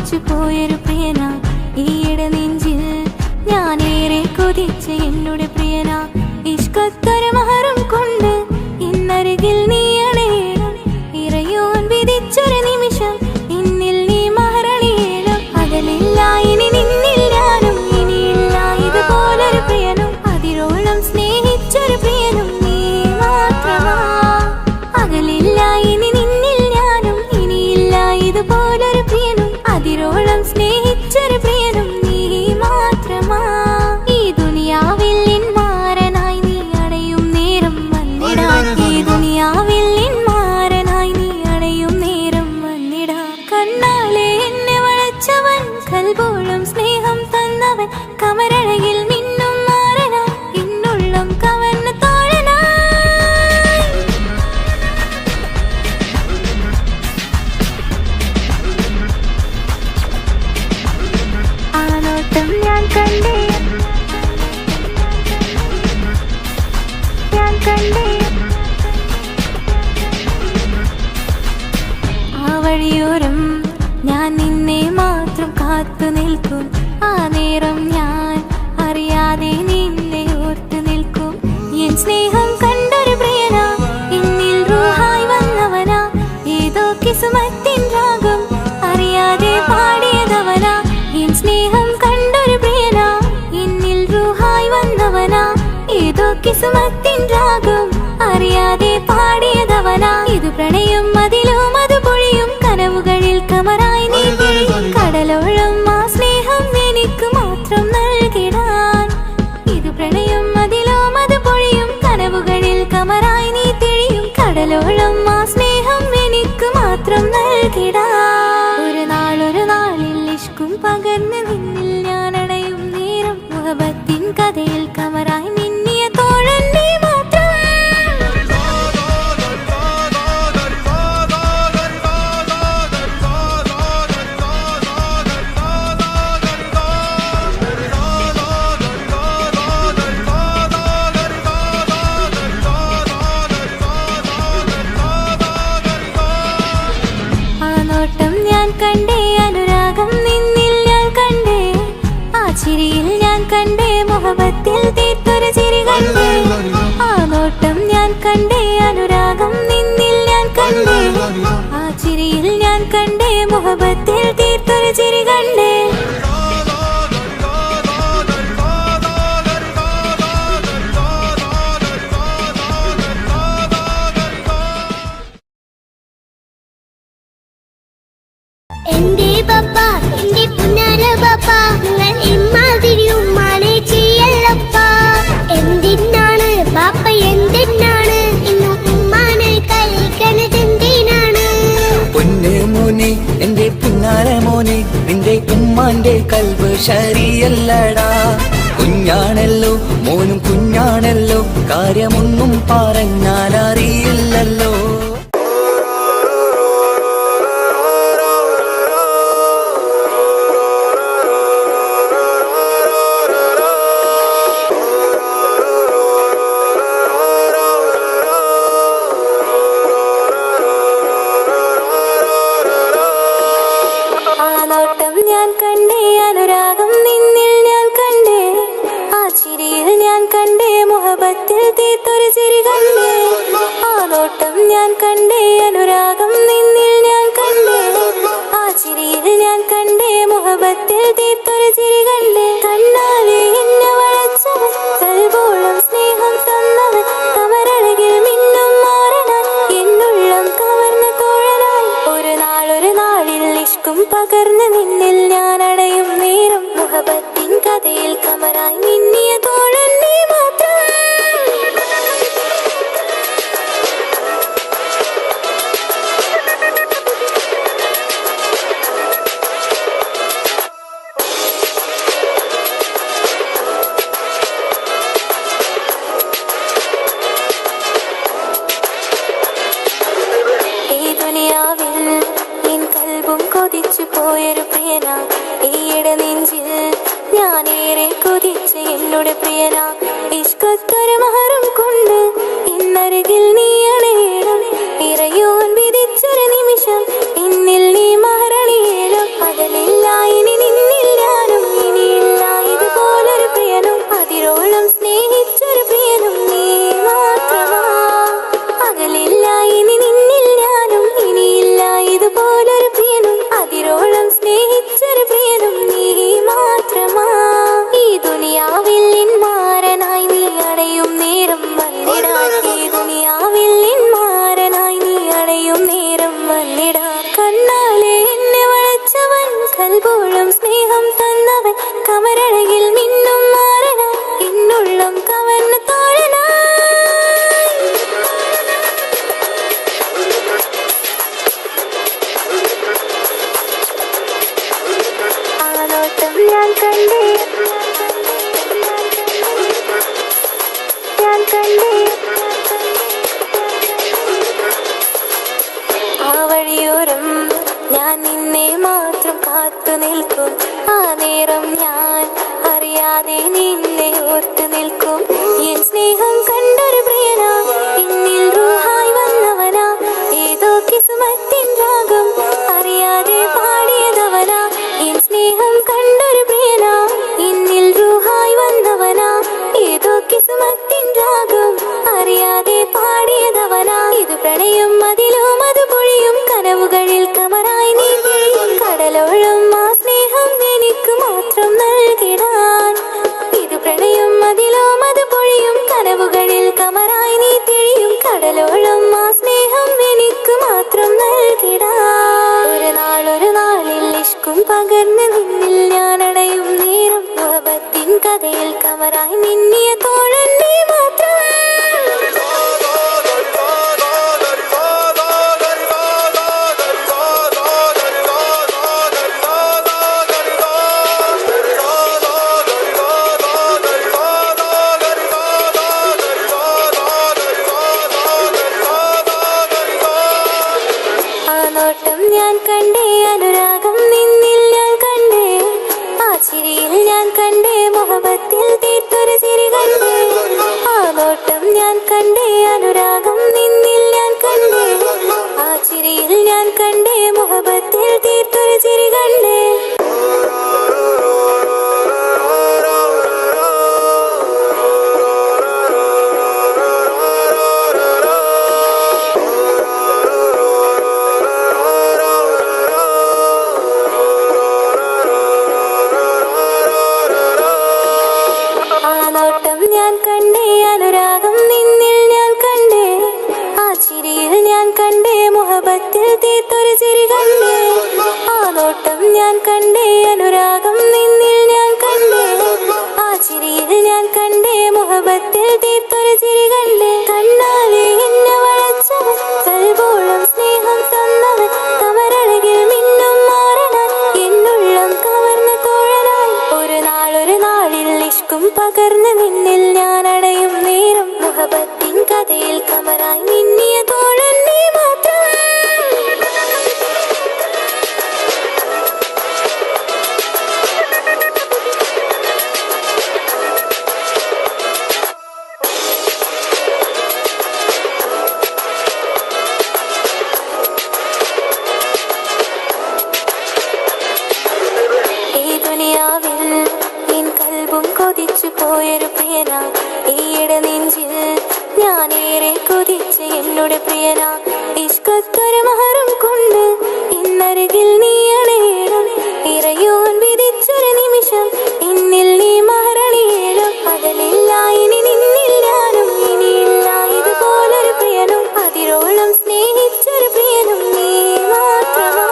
കൊതിച്ചു പോയൊരു പ്രിയന ഈയിടെ നെഞ്ചിൽ ഞാനേറെ കൊതിച്ച എന്നോട് പ്രിയന ഇഷ്കത്തൊരു മഹറും കൊണ്ട് ഇന്നരികിൽ നീ അണയണം ഇറയോൻ വിധിച്ചൊരു നിമിഷം ഇന്നിൽ നീ മഹറണിയേണം അകലില്ല ഇനി നിന്നിൽ ഞാനും ഇനിയില്ല ഇതുപോലൊരു പ്രിയനും അതിരോളം സ്നേഹിച്ചൊരു പ്രിയനും നീ മാത്രമാ അകലില്ല ഇനി നിന്നിൽ ഞാനും ഇനിയില്ല ഇതുപോലൊരു പ്രിയനും അതിരോളം സ്നേഹിച്ചൊരു പ്രിയനും നീ മാത്രമാ ഈ ദുനിയാവിൽ മാരനായി നീ അടയും നേരം വന്നിടാൻ ഈ ദുനിയാവിൽ മാരനായി നീ അടയും നേരം വന്നിടാൻ കണ്ണാലെ എന്നെ വളച്ചവൻ കൽബോളം സ്നേഹം തന്നവൻ കമരഴകിൽ മിന്നും മാറനാ ഇന്നുള്ളം കവർന്ന തോഴനായി ആ നോട്ടം ഞാൻ കണ്ടേ ആ വഴിയോരം ഞാൻ നിന്നെ മാത്രം കാത്തു നിൽക്കും ആ നേരം ഞാൻ അറിയാതെ നിന്നെ ഓർത്തു നിൽക്കും എൻ സ്നേഹം കണ്ടൊരു പ്രിയന എന്നിൽ റൂഹായി വന്നവനാ ഏതോ കിസുമത്തിൻ രാഗം അറിയാതെ പാടിയതവനാ എൻ സ്നേഹം കണ്ടൊരു പ്രിയന എന്നിൽ റൂഹായി വന്നവനാ ഏതോ കിസുമത്തിൻ രാഗം അറിയാതെ പാടിയതവനാ ഇത് പ്രണയം അതിലും അത് പൊഴിയും കനവുകളിൽ കമറായി നീ തിരിയും കടലോളം ആ സ്നേഹം എനിക്ക് മാത്രം നൽകിടാൻ ഇത് പ്രണയം അതിലും അത് പൊഴിയും കനവുകളിൽ കമറായി നീ തിരിയും കടലോളം ആ സ്നേഹം എനിക്ക് മാത്രം നൽകിടാൻ ഒരു നാളിൽ ഇഷ്കും പകർന്ന് നിന്നിൽ ഞാൻ അടയും നേരം മുഹബത്തിൻ കഥയിൽ കമറായി മിന്നിയ തോഴൻ നീ മാത്രം ആ നോട്ടം ഞാൻ കണ്ടേ അനുരാഗം നിന്നിൽ ഞാൻ കണ്ടേ ആ ചിരിയിൽ ഞാൻ കണ്ടേ മുഹബത്തിൽ തീർത്തൊരു ചിരി കണ്ടേ ആ നോട്ടം ഞാൻ കണ്ടേ അനുരാഗം നിന്നിൽ ഞാൻ കണ്ടേ ആ ചിരിയിൽ ഞാൻ കണ്ടേ മുഹബത്തിൽ തീർത്തൊരു ചിരി കണ്ടേ എന്റെ പപ്പ എന്റെ പുന്നാര പപ്പ നിങ്ങൾ ഇമ്മാതിരി ഉമ്മാനെ ചെയ്യല്ലപ്പ എന്തിനാണ് പാപ്പ എന്തിനാണ് ഇന്ന് ഉമ്മാനെ കളിക്കണത് എന്തിനാണ് പൊന്നെ മോനെ എന്റെ പിന്നാര മോനെ നിന്റെ ഉമ്മാന്റെ കൽബ് ശരിയല്ലടാ കുഞ്ഞാണല്ലോ മോനും കുഞ്ഞാണല്ലോ കാര്യമൊന്നും പറഞ്ഞാൽ അറിയില്ലല്ലോ ആ നോട്ടം ഞാൻ കണ്ടേ അനുരാഗം നിന്നിൽ ഞാൻ കണ്ടേ ആ ചിരിയിൽ ഞാൻ കണ്ടേ മുഹബത്തിൽ തീർത്തൊരു ചിരി കണ്ടേ ആ നോട്ടം ഞാൻ കണ്ടേ അനുരാഗം നിന്നിൽ ഞാൻ കണ്ടേ ആ ചിരിയിൽ ഞാൻ കണ്ടേ മുഹബത്തിൽ തീർത്തൊരു ചിരി കണ്ടേ കണ്ണാലെ എന്നെ വളച്ചവൻ കൽബോളം സ്നേഹം തന്നവൻ കമരഴകിൽ മിന്നും മാറനാൻ എന്നുള്ളം കവർന്ന തോഴനായി ഒരു നാളിൽ ഇഷ്കും പകർന്ന് നിന്നിൽ ഞാൻ അടയും നേരം മുഹബത്തിൻ കഥയിൽ കമറായി മിന്നിയ തോഴൻ നീ മാത്രം ഈ ദുനിയാവിൽ എൻ കൽബും കൊതിച്ചു പോയൊരു പ്രിയന ഈയിടെ നെഞ്ചിൽ ഞാനേറെ കൊതിച്ച എന്നോട് പ്രിയന ഇഷ്കത്തൊരു മഹറും കൊണ്ട് ഇന്നരികിൽ നീ അണയണം ഇറയോൻ വിധിച്ചൊരു നിമിഷം ഇന്നിൽ നീ മഹറണിയേണം അകലില്ല ഓർത്തു നിൽക്കും ആ നേരം ഞാൻ അറിയാതെ നിന്നെ ഓർത്തു നിൽക്കും എൻ സ്നേഹം കണ്ടൊരു പ്രിയനാ എന്നിൽ റൂഹായി വന്നവനാ ഏതോ കിസ്മത്തിൻ രാഗം അറിയാതെ പാടിയതവനാ എൻ സ്നേഹം കണ്ടൊരു പ്രിയനാ എന്നിൽ റൂഹായി വന്നവനാ ഏതോ കിസ്മത്തിൻ രാഗം അറിയാതെ പാടിയതവനാ ഇത് പ്രണയം അതിലും അത് പൊഴിയും കനവുകളിൽ കമറായി നീ പൊഴിയും കടലോളം ആ സ്നേഹം എനിക്ക് മാത്രം നൽകിടാൻ ഇത് പ്രണയം അതിലും അത് പൊഴിയും കനവുകളിൽ കമറായി നീ തിഴിയും കടലോളം ആ സ്നേഹം എനിക്ക് മാത്രം നൽകിടാൻ ഒരു നാളിൽ ഇഷ്കും പകർന്ന് നിന്നിൽ ഞാൻ അടയും നേരം മുഹബത്തിൻ കഥയിൽ കമറായി മിന്നിയ തോഴൻ നീ മാത്രം ഞാൻ കണ്ടേ അനുരാഗം നിന്നിൽ ഞാൻ കണ്ടേ ആ ചിരിയിൽ ഞാൻ കണ്ടേ മുഹബത്തിൽ തീർത്തൊരു ചിരി കണ്ടേ ആ നോട്ടം ഞാൻ കണ്ടേ അനുരാഗം നിന്നിൽ ഞാൻ കണ്ടേ ആ ചിരിയിൽ ഞാൻ കണ്ടേ മുഹബത്തിൽ തീർത്തൊരു ചിരി കണ്ടേ ഞാൻ കണ്ടേ അനുരാഗം നിന്നിൽ ഞാൻ കണ്ടേ ആ ചിരിയിൽ ഞാൻ കണ്ടേ മുഹബത്തിൽ തീർത്തൊരു ചിരി കണ്ടേ ആ നോട്ടം ഞാൻ കണ്ടേ അനുരാഗം നിന്നിൽ ഞാൻ കണ്ടേ ആ ചിരിയിൽ ഞാൻ കണ്ടേ മുഹബത്തിൽ തീർത്തൊരു ചിരി കണ്ടേ കണ്ണാലെ എന്നെ വളച്ചവൻ കൽബോളം സ്നേഹം തന്നവൻ കമരഴകിൽ മിന്നും മാറനാൻ എന്നുള്ളം കവർന്ന തോഴനായി ഒരു നാളിൽ ഇഷ്കും പകർന്ന് നിന്നിൽ ഞാൻ അടയും നേരം മുഹബത്തിൻ കഥയിൽ കമറായി മിന്നിയ തോഴൻ നീ മാത്രം ഈ ദുനിയാവിൽ എൻ കൽബും കൊതിച്ചു പോയൊരു പ്രിയനാ ഈയിടെ നെഞ്ചിൽ ഞാനേറെ കൊതിച്ച് എന്നോട് പ്രിയനാ ഇഷ്കത്തൊരു മഹറും കൊണ്ട് ഇന്നരികിൽ നീ അണയണം ഇറയോൻ വിധിച്ചൊരു നിമിഷം എന്നിൽ നീ മഹറണിയേണം പകലില്ല ഇനി നിന്നിൽ ഞാനും ഇനിയില്ല ഇതുപോലൊരു പ്രിയനും അതിരോളം സ്നേഹിച്ചൊരു പ്രിയനും നീ മാത്രമാ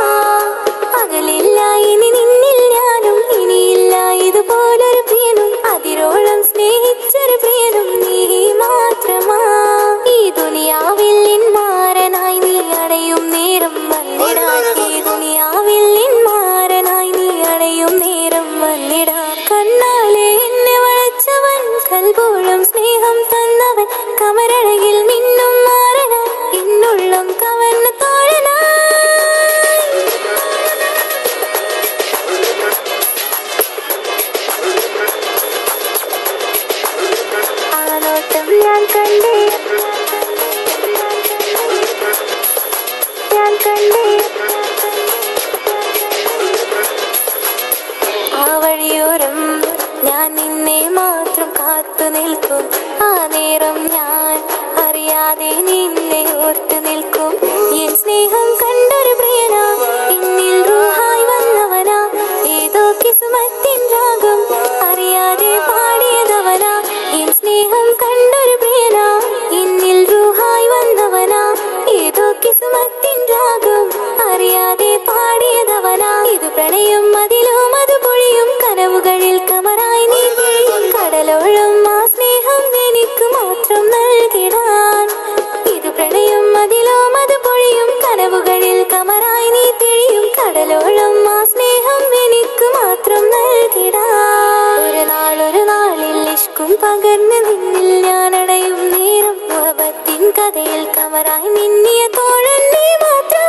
പകലില്ല ഇനി നിന്നിൽ ഞാനും ഇനിയില്ല ഇതുപോലൊരു പ്രിയനും അതിരോളം സ്നേഹിച്ചൊരു പ്രിയനും നീ മാത്രമാ ഈ ദുനിയാവിൽ മാരനായി നീ അടയും നേരം വന്നിടാൻ ഈ ദുനിയാവിൽ മാരനായി നീ അടയും നേരം വന്നിടാൻ കണ്ണാലെ എന്നെ വളച്ചവൻ കൽബോളം സ്നേഹം തന്നവൻ കമരഴകിൽ മിന്നും മാറനാൻ എന്നുള്ളം കവർന്ന തോഴനായി ആ നോട്ടം ഞാൻ കണ്ടേ ഞാൻ കണ്ടേ ആ വഴിയോരം ഞാൻ നിന്നെ മാത്രം കാത്തു നിൽക്കും ആ നേരം ഞാൻ അറിയാതെ നിന്നെ ഓർത്തു നിൽക്കും എൻ സ്നേഹം കണ്ടൊരു പ്രിയനാ എന്നിൽ റൂഹായി വന്നവനാ ഏതോ കിസ്മത്തിൻ രാഗം അറിയാതെ പാടിയതവനാ എൻ സ്നേഹം കണ്ടൊരു പ്രിയനാ എന്നിൽ റൂഹായി വന്നവനാ ഏതോ കിസ്മത്തിൻ രാഗം അറിയാതെ പാടിയതവനാ ഇത് പ്രണയം അതിലും അത് പൊഴിയും കനവുകളിൽ കമറായി നീ പൊഴിയും കടലോളം ആ സ്നേഹം എനിക്ക് മാത്രം നൽകിടാൻ ഇത് പ്രണയം അതിലും അത് പൊഴിയും കനവുകളിൽ കമറായി നീ തിഴിയും കടലോളം ആ സ്നേഹം എനിക്ക് മാത്രം നൽകിടാൻ ഒരു നാളിൽ ഇഷ്കും പകർന്ന് നിന്നിൽ ഞാൻ അടയും നേരം മുഹബത്തിൻ കഥയിൽ കമറായി മിന്നിയ തോഴൻ നീ മാത്രം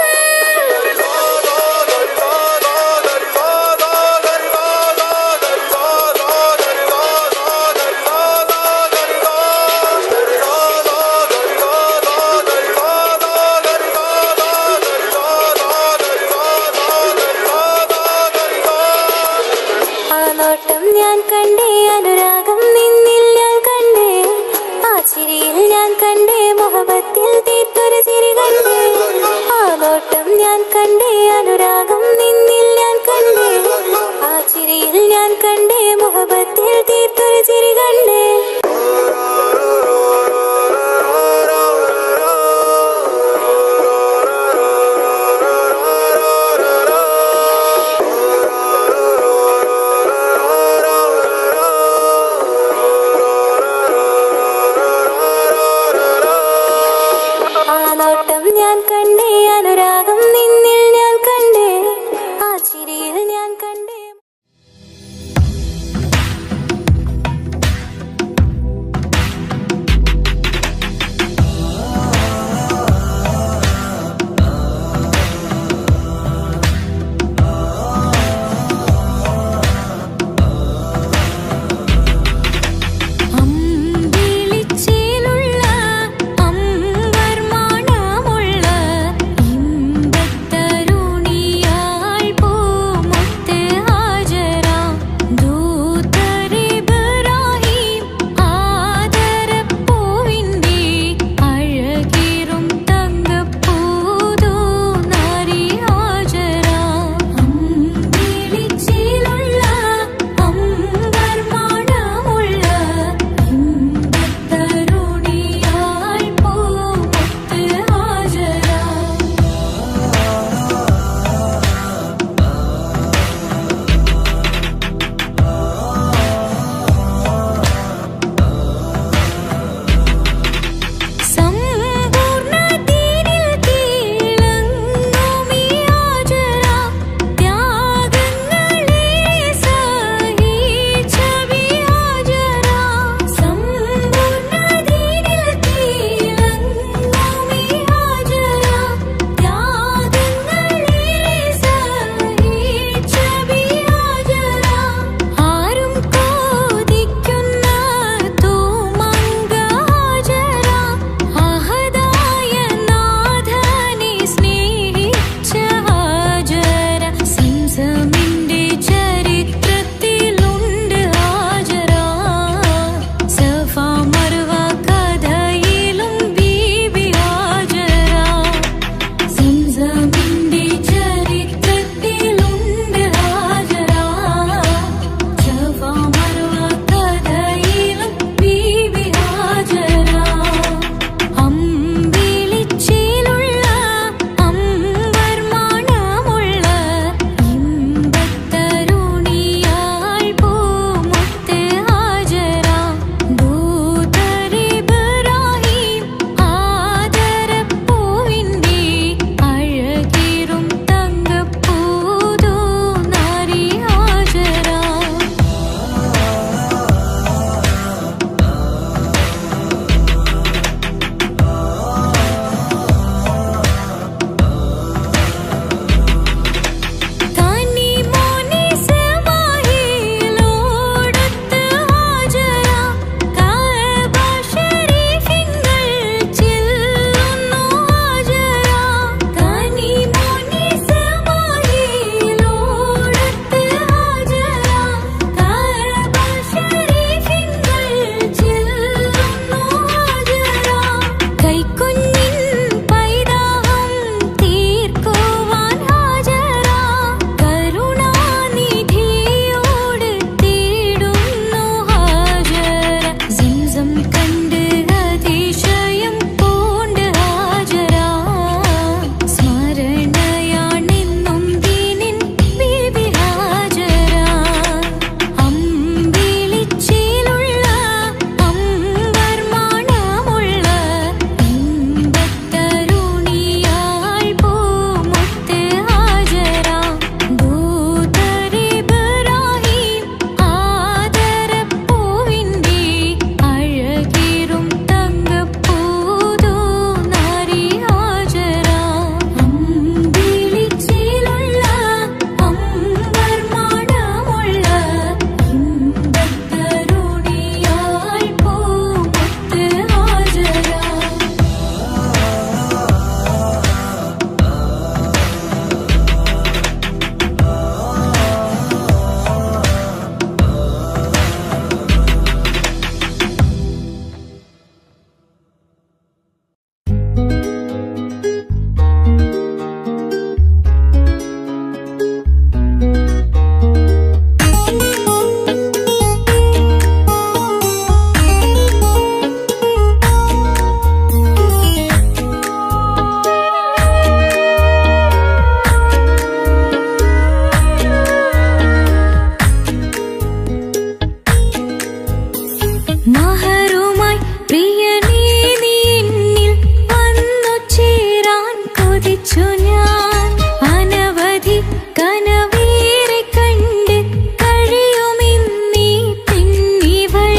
മഹറുമായി പ്രിയനേ നീ എന്നിൽ വന്നു ചേരാൻ കൊതിച്ചു ഞാൻ. അനവധി കനവേറെ കണ്ട് കഴിയുമിന്നീ പെണ്ണിവൾ.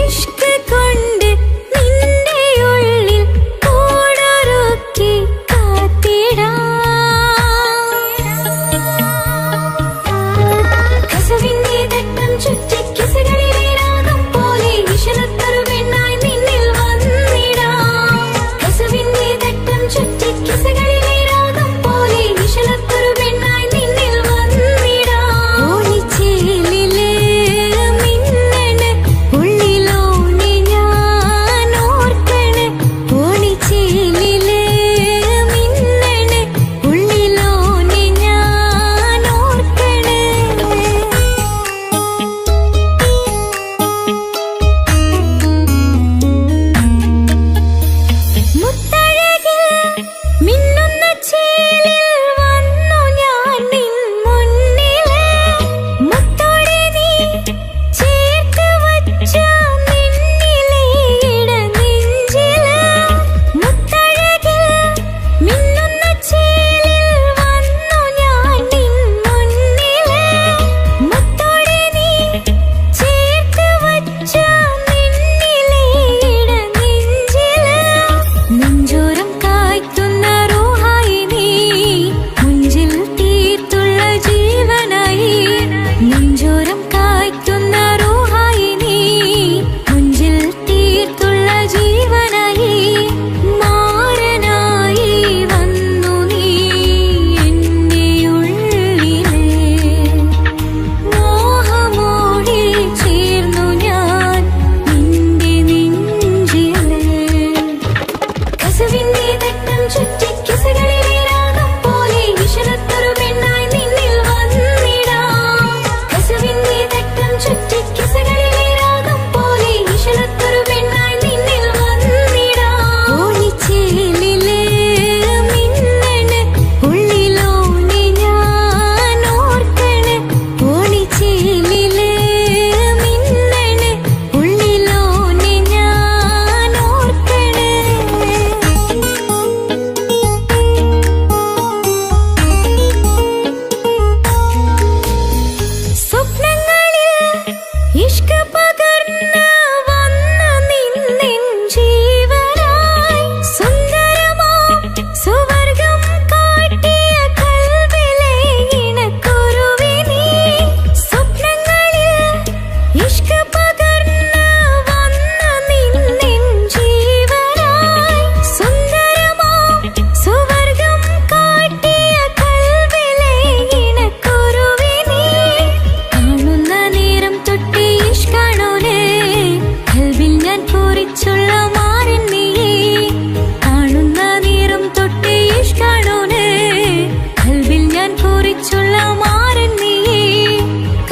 ഇഷ്ക് കൊണ്ട് നിന്റെ ഉള്ളിൽ കൂടൊരുക്കി കാത്തിടാം. കസവിന്റെ തട്ടം ചുറ്റി കിസകളിലെ രാഗം പോലെ വിഷലത്തൊരു പെണ്ണായി നിന്നിൽ വന്നിടാം. കസവിന്റെ തട്ടം ചുറ്റി കിസകളിലെ രാഗം പോലെ വിഷലത്തൊരു പെണ്ണായി നിന്നിൽ വന്നിടാം. ഓണിച്ചേലിലെ മിന്നണ് ഉള്ളിലോനെ ഞാൻ ഓർക്കണ്. ഓണിച്ചേലിലെ മിന്നണ് ഉള്ളിലോനെ ഞാൻ ഓർക്കണ്. മുത്തഴകിൽ മിന്നുന്ന ചേലിൽ വന്നു ഞാൻ നിൻ മുന്നില്. മുത്തോടെ നീ ചേർത്ത് വച്ച നിന്നിലെ ഇടനെഞ്ചില്. മുത്തഴകിൽ മിന്നുന്ന ചേലിൽ വന്നു ഞാൻ നിൻ മുന്നില്. മുത്തോടെ നീ ചേർത്ത് വച്ച നിന്നിലെ ഇടനെഞ്ചില്. നെഞ്ചോരം കായ്ക്കുന്ന റൂഹായി നീ മുഞ്ചിൽ തീർത്തുള്ള ജീവനായി. നെഞ്ചോരം കായ്ക്കുന്ന റൂഹായി നീ മുഞ്ചിൽ തീർത്തുള്ള ജീവനായി. മാരനായി വന്നു നീ എന്റെ ഉള്ളിലെ. മോഹമോടെ ചേർന്നു ഞാൻ നിന്റെ നെഞ്ചിലെ. കസവിന്റെ തട്ടം ചുറ്റി കിസകളിലെ രാഗം പോലെ വിഷലത്തൊരു പെണ്ണായി നിന്നിൽ വന്നിടാം. കസവിന്റെ തട്ടം ചുറ്റി കിസകളിലെ രാഗം പോലെ വിഷലത്തൊരു പെണ്ണായി നിന്നിൽ വന്നിടാം. ഓണിച്ചേലിലെ മിന്നണ് ഉള്ളിലോനെ ഞാൻ ഓർക്കണ്. ഓണിച്ചേലിലെ മിന്നണ് ഉള്ളിലോനെ ഞാൻ ഓർക്കണ്. സ്വപ്നങ്ങളിൽ ഇഷ്ക് പകർന്ന് വന്ന് നിന്നെൻ ജീവനായി. സുന്ദരമാം സുവർഗം കാട്ടിയ കൽവിലെ ഇണക്കുരുവി നീ. സ്വപ്നങ്ങളിൽ ഇഷ്ക് പകർന്ന് വന്ന് നിന്നെൻ ജീവനായി. സുന്ദരമാം സുവർഗം കാട്ടിയ കൽവിലെ ഇണക്കുരുവി നീ. കാണുന്ന നേരം തൊട്ട് ഇഷ്കാണോനെ കൽവിൽ ഞാൻ പൂരിച്ചുള്ള മാരൻ നീയേ. കാണുന്ന നേരം തൊട്ട് ഇഷ്കാണോനെ കൽവിൽ ഞാൻ പൂരിച്ചുള്ള മാരൻ നീയേ.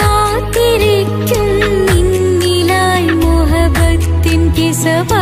കാത്തിരിക്കും നിന്നിലായി മുഹബത്തിൻ കിസബ